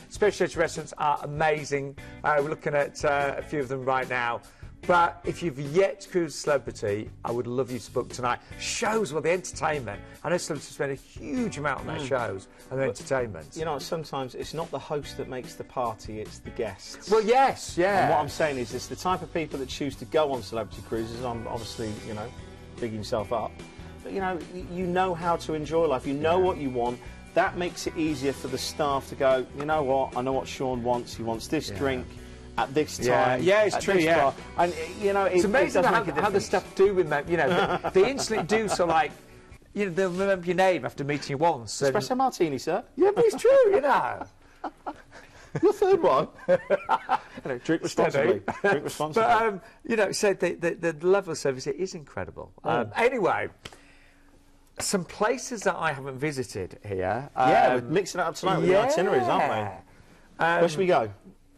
Specialty restaurants are amazing. We're looking at a few of them right now. But if you've yet to cruise Celebrity, I would love you to book tonight. Shows, well, the entertainment. I know Celebrity spend a huge amount on their shows and their entertainment. You know, sometimes it's not the host that makes the party, it's the guests. Well, yes, yeah. And what I'm saying is, it's the type of people that choose to go on Celebrity Cruises. I'm obviously, you know, bigging myself up. But, you know how to enjoy life. You know what you want. That makes it easier for the staff to go, you know what, I know what Sean wants. He wants this drink at this time. Yeah, it's true, bar. And, you know, it's amazing how the staff do remember, you know, they instantly do, so like, you know, they'll remember your name after meeting you once. Espresso martini, sir. Yeah, but it's true, you know. Your third one. Drink responsibly. Drink responsibly. But, you know, so the level of service is incredible. Anyway, some places that I haven't visited here. Yeah, we're mixing it up tonight with the itineraries, aren't we? Where should we go?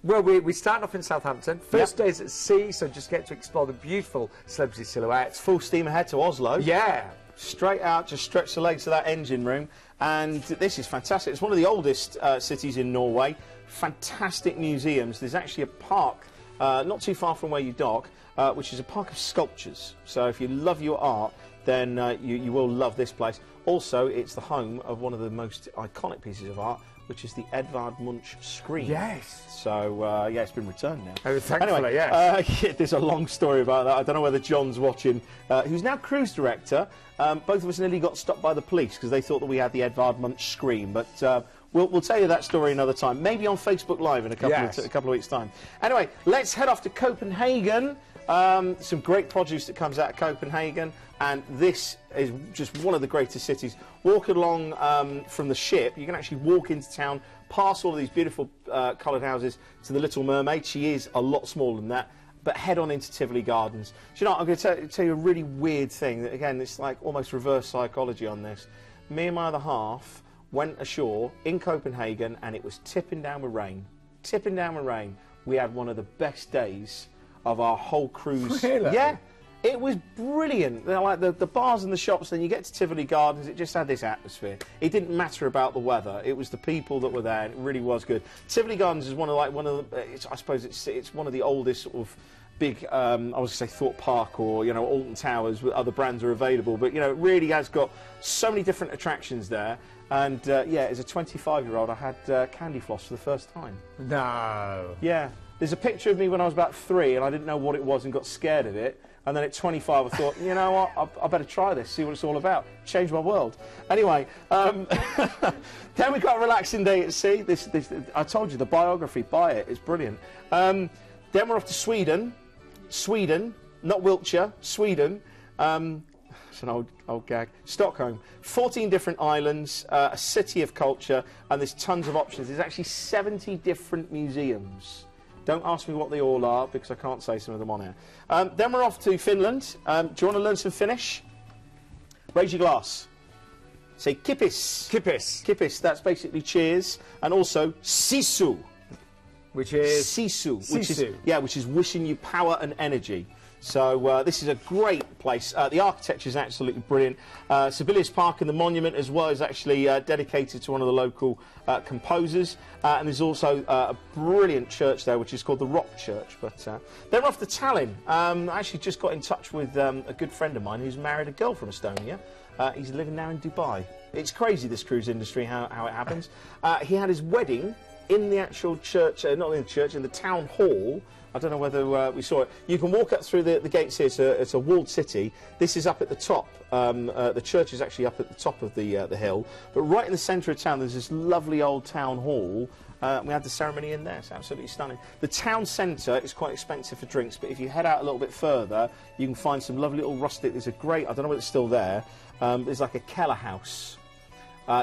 Well, we start off in Southampton. First day's at sea, so just get to explore the beautiful Celebrity silhouettes. Full steam ahead to Oslo. Yeah. Straight out, just stretch the legs of that engine room. And this is fantastic. It's one of the oldest cities in Norway. Fantastic museums. There's actually a park not too far from where you dock, which is a park of sculptures. So if you love your art, then you will love this place. Also, it's the home of one of the most iconic pieces of art, which is the Edvard Munch screen. Yes. So, yeah, it's been returned now. Oh, thankfully, anyway, yes. There's a long story about that. I don't know whether John's watching, who's now cruise director. Both of us nearly got stopped by the police because they thought that we had the Edvard Munch screen. But we'll tell you that story another time, maybe on Facebook Live in a couple of weeks' time. Anyway, let's head off to Copenhagen. Some great produce that comes out of Copenhagen, and this is just one of the greatest cities. Walk along from the ship, you can actually walk into town, past all of these beautiful coloured houses to the Little Mermaid. She is a lot smaller than that, but head on into Tivoli Gardens. Do you know what, I'm going to tell you a really weird thing. That, again, it's like almost reverse psychology on this. Me and my other half went ashore in Copenhagen, and it was tipping down with rain. Tipping down with rain. We had one of the best days of our whole cruise. Really? Yeah, it was brilliant. They're like the bars and the shops, then you get to Tivoli Gardens, it just had this atmosphere. It didn't matter about the weather, it was the people that were there, and it really was good. Tivoli Gardens is I suppose it's one of the oldest sort of big, I was going to say Thorpe Park or, you know, Alton Towers, with other brands are available, but, you know, it really has got so many different attractions there. And, yeah, as a 25-year-old, I had candy floss for the first time. No. Yeah. There's a picture of me when I was about 3 and I didn't know what it was and got scared of it. And then at 25 I thought, you know what, I better try this, see what it's all about. Changed my world. Anyway, then we got a relaxing day at sea. I told you, the biography, buy it, it's brilliant. Then we're off to Sweden. Sweden, not Wiltshire, Sweden. It's an old gag. Stockholm. 14 different islands, a city of culture, and there's tons of options. There's actually 70 different museums. Don't ask me what they all are, because I can't say some of them on air. Then we're off to Finland. Do you want to learn some Finnish? Raise your glass. say kipis. Kipis. Kipis, that's basically cheers. And also sisu. Which is? Sisu. Sisu. Which is wishing you power and energy. So this is a great place. The architecture is absolutely brilliant. Sibelius Park and the monument as well is actually dedicated to one of the local composers. And there's also a brilliant church there, which is called the Rock Church. But then we're off to Tallinn. I actually just got in touch with a good friend of mine who's married a girl from Estonia. He's living now in Dubai. It's crazy, this cruise industry, how it happens. He had his wedding in the actual church, not in the church, in the town hall. I don't know whether we saw it. You can walk up through the gates here. It's a walled city. This is up at the top. The church is actually up at the top of the hill. But right in the centre of town, there's this lovely old town hall. We had the ceremony in there. It's absolutely stunning. The town centre is quite expensive for drinks, but if you head out a little bit further, you can find some lovely little rustic. There's a great, I don't know whether it's still there, there's like a Keller house.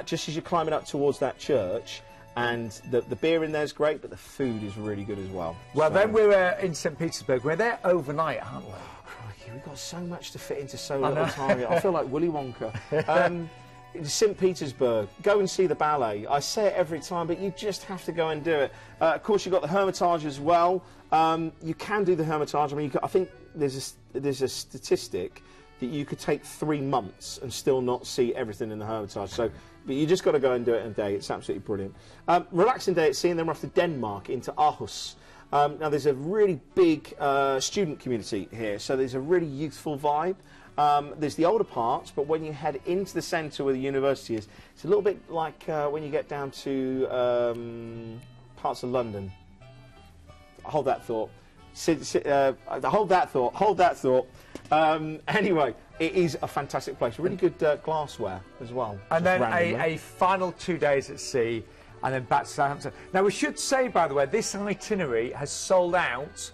Just as you're climbing up towards that church. And the beer in there is great, but the food is really good as well. Well, then we're in St. Petersburg. We're there overnight, aren't we? Oh, crikey, we've got so much to fit into so little time. I feel like Willy Wonka. In St. Petersburg, go and see the ballet. I say it every time, but you just have to go and do it. Of course, you've got the Hermitage as well. You can do the Hermitage. I mean, I think there's a statistic that you could take 3 months and still not see everything in the Hermitage. So, but you just got to go and do it in a day. It's absolutely brilliant. Relaxing day at sea, and then we're off to Denmark, into Aarhus. Now, there's a really big student community here, so there's a really youthful vibe. There's the older parts, but when you head into the centre where the university is, it's a little bit like when you get down to parts of London. Hold that thought. Hold that thought. Anyway, it is a fantastic place. Really good glassware as well. And then a final 2 days at sea, and then back to Southampton. Now, we should say, by the way, this itinerary has sold out.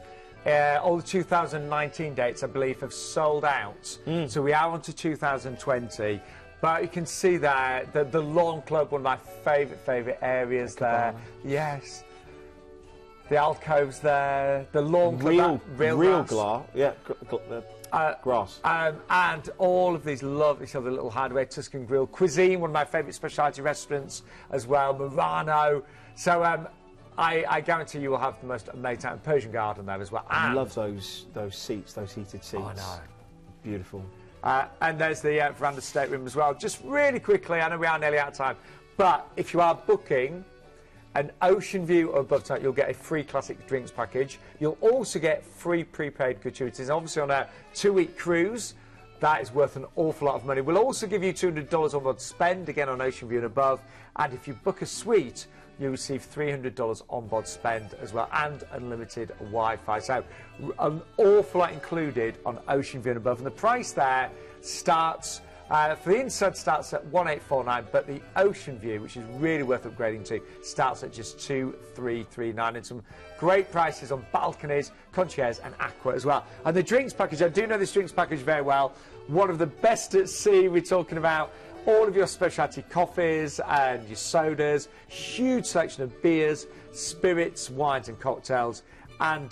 All the 2019 dates, I believe, have sold out. So we are on to 2020. But you can see there, the Lawn Club, one of my favourite areas there. Yes. The alcoves there, the Lawn Club, real glass. Yeah, grass. And all of these lovely sort of little hardware, Tuscan Grill, cuisine, one of my favourite specialty restaurants as well, Murano. So I guarantee you will have the most amazing time. Persian garden there as well. I love those seats, those heated seats. I know. Beautiful. And there's the veranda stateroom as well. Just really quickly, I know we are nearly out of time, but if you are booking an Ocean View or above tonight, you'll get a free classic drinks package. You'll also get free prepaid gratuities. Obviously, on a 2-week cruise, that is worth an awful lot of money. We'll also give you $200 on board spend, again on Ocean View and above. And if you book a suite, you receive $300 on board spend as well, and unlimited Wi-Fi. So an awful lot included on Ocean View and above. And the price there starts... for the inside starts at 1,849, but the Ocean View, which is really worth upgrading to, starts at just 2,339, and some great prices on balconies, concierge and aqua as well. And the drinks package, I do know this drinks package very well. One of the best at sea. We're talking about all of your specialty coffees and your sodas, huge selection of beers, spirits, wines and cocktails, and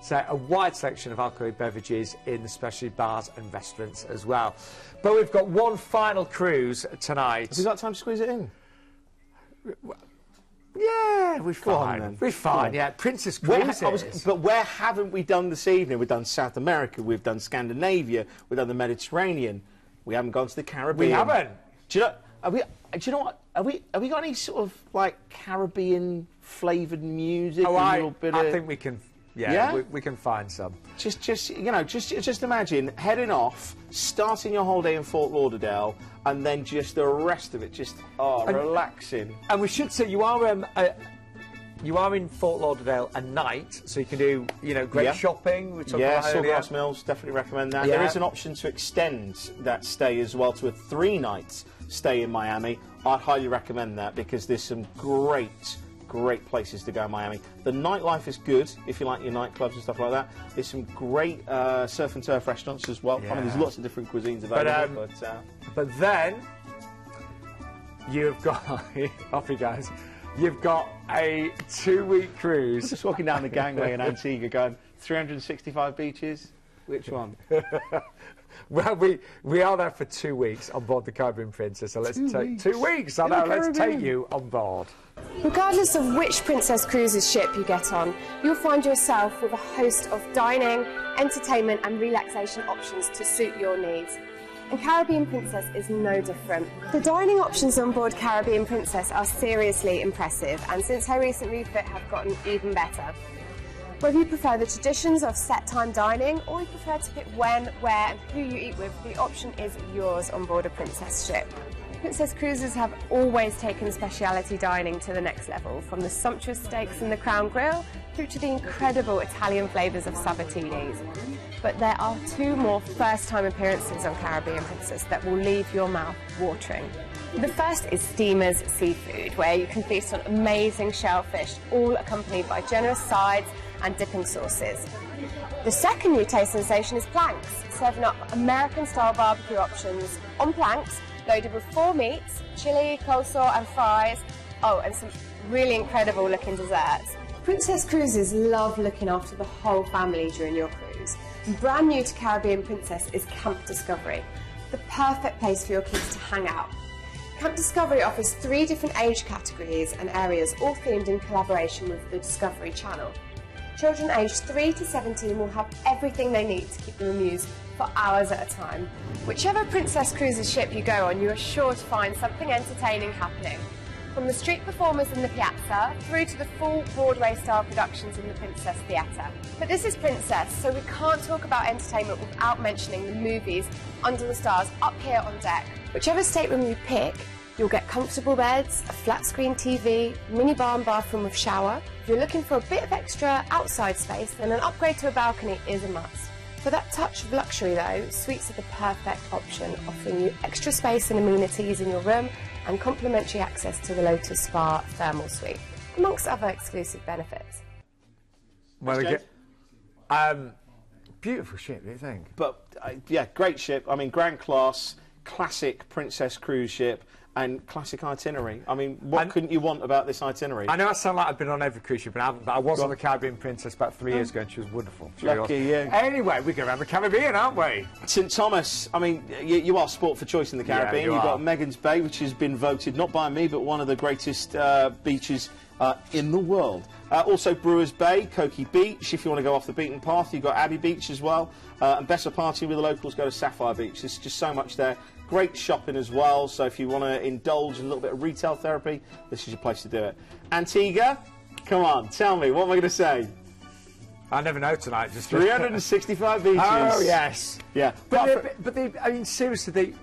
so a wide selection of alcoholic beverages in the specialty bars and restaurants as well. But we've got one final cruise tonight. Have you got time to squeeze it in? Yeah, we're fine. We're fine, yeah. Princess Cruises. But where haven't we done this evening? We've done South America, we've done Scandinavia, we've done the Mediterranean. We haven't gone to the Caribbean. We haven't. Do you know what? Have we got any sort of like Caribbean flavoured music? Oh, I think we can. Yeah, we can find some. Just imagine heading off, starting your holiday in Fort Lauderdale, and then just the rest of it, relaxing. And we should say you are in Fort Lauderdale a night, so you can do great shopping. We talked about Sawgrass Mills, definitely recommend that. Yeah. There is an option to extend that stay as well to a 3-night stay in Miami. I'd highly recommend that because there's some great places to go in Miami. The nightlife is good if you like your nightclubs and stuff like that. There's some great surf and turf restaurants as well. Yeah. I mean, there's lots of different cuisines available. But then you've got off you guys. You've got a 2-week cruise. Just walking down the gangway in Antigua, going 365 beaches. Which one? Well, we are there for 2 weeks on board the Caribbean Princess, so let's take 2 weeks. I know, let's take you on board. Regardless of which Princess Cruises ship you get on, you'll find yourself with a host of dining, entertainment and relaxation options to suit your needs. And Caribbean Princess is no different. The dining options on board Caribbean Princess are seriously impressive, and since her recent refit have gotten even better. Whether you prefer the traditions of set time dining or you prefer to pick when, where and who you eat with, the option is yours on board a Princess ship. Princess Cruises have always taken speciality dining to the next level, from the sumptuous steaks in the Crown Grill through to the incredible Italian flavours of Sabatinis. But there are 2 more first-time appearances on Caribbean Princess that will leave your mouth watering. The first is Steamer's Seafood, where you can feast on amazing shellfish, all accompanied by generous sides and dipping sauces. The second new taste sensation is Planks, serving up American-style barbecue options on planks, loaded with 4 meats, chili, coleslaw and fries, and some really incredible looking desserts. Princess Cruises love looking after the whole family during your cruise. Brand new to Caribbean Princess is Camp Discovery, the perfect place for your kids to hang out. Camp Discovery offers 3 different age categories and areas, all themed in collaboration with the Discovery Channel. Children aged 3 to 17 will have everything they need to keep them amused for hours at a time. Whichever Princess Cruises ship you go on, you are sure to find something entertaining happening. From the street performers in the Piazza through to the full Broadway-style productions in the Princess Theatre. But this is Princess, so we can't talk about entertainment without mentioning the movies under the stars up here on deck. Whichever stateroom you pick, you'll get comfortable beds, a flat-screen TV, mini-bar and bathroom with shower. If you're looking for a bit of extra outside space, then an upgrade to a balcony is a must. For that touch of luxury though, suites are the perfect option, offering you extra space and amenities in your room and complimentary access to the Lotus Spa thermal suite, amongst other exclusive benefits. Well, beautiful ship, do you think? But yeah, great ship. I mean, grand class, classic Princess cruise ship, and classic itinerary. I mean, what couldn't you want about this itinerary? I know I sound like I've been on every cruise ship, but I was on the Caribbean Princess about 3 years ago, and she was wonderful. Lucky you. Anyway, we go around the Caribbean, aren't we? St Thomas, I mean, you are sport for choice in the Caribbean. Yeah, You've got Megan's Bay, which has been voted, not by me, but one of the greatest beaches in the world. Also Brewers Bay, Cokie Beach. If you want to go off the beaten path, you've got Abbey Beach as well. And better partying with the locals, go to Sapphire Beach. There's just so much there. Great shopping as well, so if you want to indulge in a little bit of retail therapy, this is your place to do it. Antigua, come on, tell me, what am I going to say? I never know tonight. Just 365 beaches. Oh, yes. Yeah. But I mean, seriously,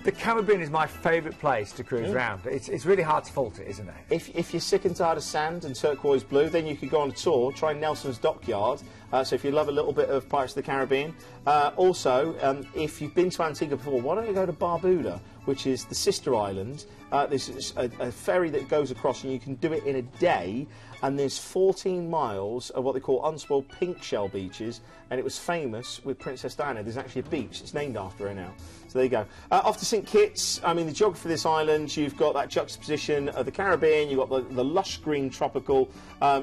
the Caribbean is my favourite place to cruise around. It's really hard to fault it, isn't it? If you're sick and tired of sand and turquoise blue, then you could go on a tour, try Nelson's Dockyard. So if you love a little bit of Pirates of the Caribbean. Also, if you've been to Antigua before, why don't you go to Barbuda, which is the sister island. There's a ferry that goes across and you can do it in a day. And there's 14 miles of what they call unspoiled pink shell beaches, and it was famous with Princess Diana. There's actually a beach that's named after her now. So there you go. Off to St Kitts. I mean, the geography of this island, you've got that juxtaposition of the Caribbean, you've got the lush green tropical,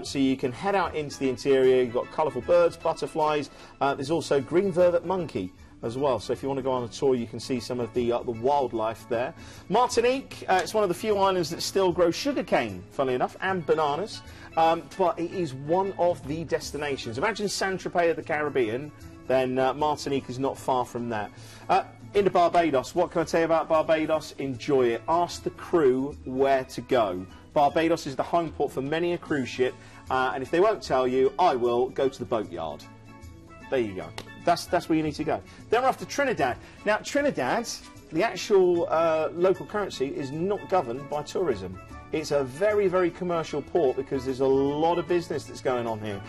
so you can head out into the interior. You've got colourful birds, butterflies. There's also green vervet monkey as well, so if you want to go on a tour you can see some of the wildlife there. Martinique, it's one of the few islands that still grow sugarcane, funnily enough, and bananas, but it is one of the destinations. Imagine Saint-Tropez of the Caribbean, then Martinique is not far from that. Into Barbados, what can I tell you about Barbados? Enjoy it. Ask the crew where to go. Barbados is the home port for many a cruise ship, and if they won't tell you, I will. Go to the boatyard. There you go. That's where you need to go. Then we're off to Trinidad. Now, Trinidad, the actual local currency is not governed by tourism. It's a very, very commercial port because there's a lot of business that's going on here.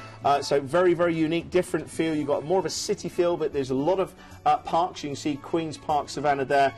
So very, very unique, different feel. You've got more of a city feel, but there's a lot of parks. You can see Queen's Park Savannah there,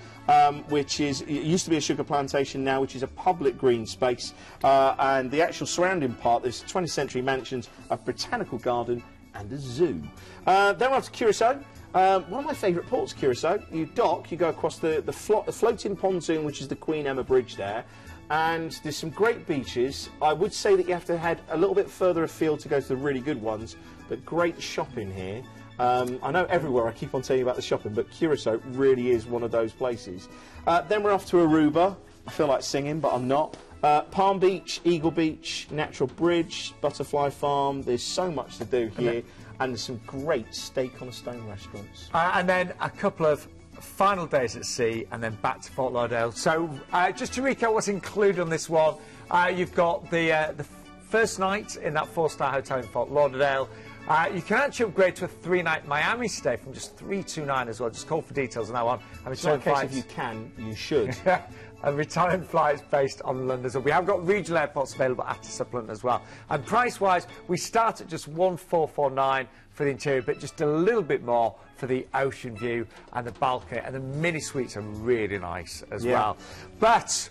which is, it used to be a sugar plantation now, which is a public green space. And the actual surrounding part, there's 20th century mansions, a botanical garden, and a zoo. Then we're off to Curacao. One of my favourite ports, Curacao. You dock, you go across the floating pontoon, which is the Queen Emma Bridge there, and there's some great beaches. I would say that you have to head a little bit further afield to go to the really good ones, but great shopping here. I know everywhere I keep on telling you about the shopping, but Curacao really is one of those places. Then we're off to Aruba. I feel like singing, but I'm not. Palm Beach, Eagle Beach, Natural Bridge, Butterfly Farm. There's so much to do here, and there's some great steak on a stone restaurants. And then a couple of final days at sea, and then back to Fort Lauderdale. So just to recap what's included on this one, you've got the first night in that 4-star hotel in Fort Lauderdale. You can actually upgrade to a 3-night Miami stay from just $329 as well. Just call for details on that one. And So in case if you can, you should. And return flights based on London. So we have got regional airports available after supplement as well. And price-wise, we start at just $1,449 for the interior, but just a little bit more for the ocean view and the balcony. And the mini suites are really nice as well. But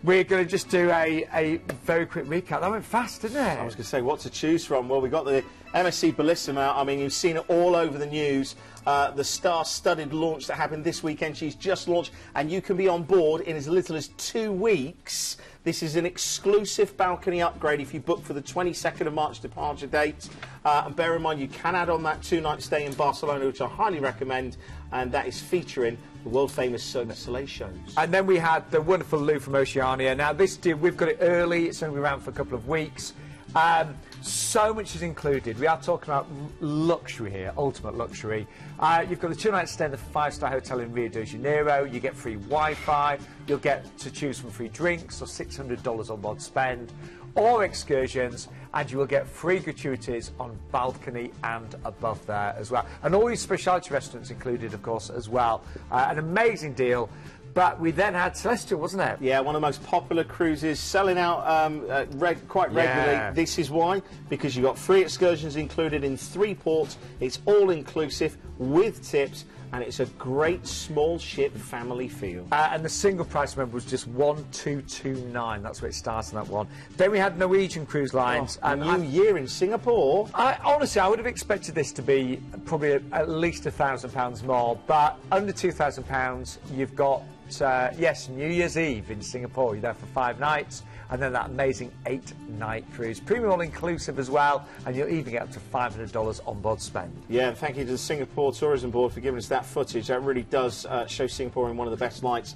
we're going to just do a very quick recap. That went fast, didn't it? I was going to say, what to choose from? Well, we got the MSC Bellissima. I mean, you've seen it all over the news. The star-studded launch that happened this weekend. She's just launched, and you can be on board in as little as 2 weeks. This is an exclusive balcony upgrade if you book for the 22nd of March departure date. And bear in mind, you can add on that 2-night stay in Barcelona, which I highly recommend, and that is featuring the world-famous Cirque du Soleil shows. And then we had the wonderful Lou from Oceania. Now, this deal, we've got it early. It's only around for a couple of weeks. So much is included. We are talking about luxury here, ultimate luxury. You've got the 2-night stay in the 5-star hotel in Rio de Janeiro. You get free Wi-Fi. You'll get to choose from free drinks or $600 on board spend, or excursions, and you will get free gratuities on balcony and above there as well. And all your specialty restaurants included, of course, as well. An amazing deal. But we then had Celestyal, wasn't it? Yeah, one of the most popular cruises, selling out quite regularly. Yeah. This is why, because you've got free excursions included in 3 ports. It's all inclusive with tips, and it's a great small ship family feel. And the single price, remember, was just $1,229. That's where it starts on that one. Then we had Norwegian Cruise Lines. And New Year in Singapore. Honestly, I would have expected this to be probably at least £1,000 more, but under £2,000, you've got yes, New Year's Eve in Singapore. You're there for 5 nights, and then that amazing 8-night cruise. Premium all-inclusive as well, and you'll even get up to $500 on board spend. Yeah, and thank you to the Singapore Tourism Board for giving us that footage. That really does show Singapore in one of the best lights.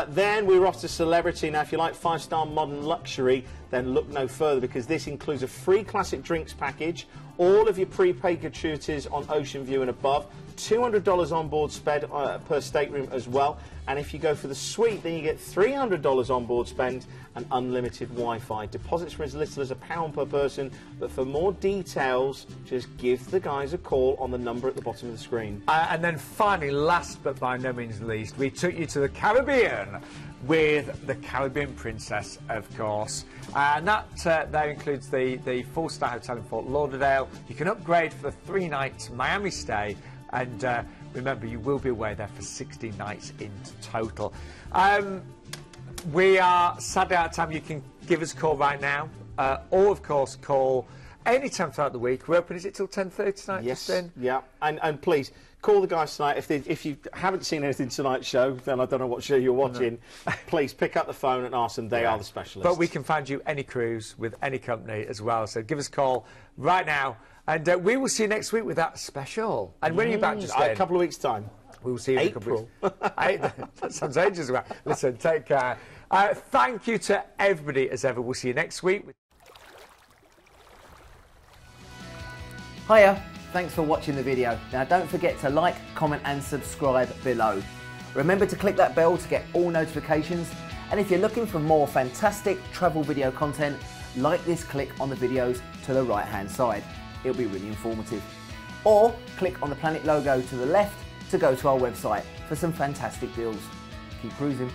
Then we were off to Celebrity. Now, if you like 5-star modern luxury, then look no further, because this includes a free classic drinks package, all of your prepaid gratuities on Ocean View and above, $200 on board spend per stateroom as well. And if you go for the suite, then you get $300 on board spend and unlimited Wi-Fi. Deposits for as little as £1 per person. But for more details, just give the guys a call on the number at the bottom of the screen. And then finally, last but by no means least, we took you to the Caribbean with the Caribbean Princess, of course. And that there includes the 4-star hotel in Fort Lauderdale. You can upgrade for the 3-night Miami stay. And remember, you will be away there for 60 nights in total. We are sadly out of time. You can give us a call right now, or of course call any time throughout the week. We're open, is it till 10:30 tonight? Yes, Justin? yeah. And please, call the guys tonight. If you haven't seen anything tonight's show, then I don't know what show you're watching. Please pick up the phone and ask them. They are the specialists. But we can find you any cruise with any company as well. So give us a call right now. And we will see you next week with that special. And when are you back, Justin? A couple of weeks' time. We will see you in April. a couple of weeks. That sounds ages away. Listen, take care. Thank you to everybody as ever. We'll see you next week. Hiya, thanks for watching the video. Now don't forget to like, comment and subscribe below. Remember to click that bell to get all notifications. And if you're looking for more fantastic travel video content, like this click on the videos to the right hand side. It'll be really informative. Or click on the Planet logo to the left to go to our website for some fantastic deals. Keep cruising.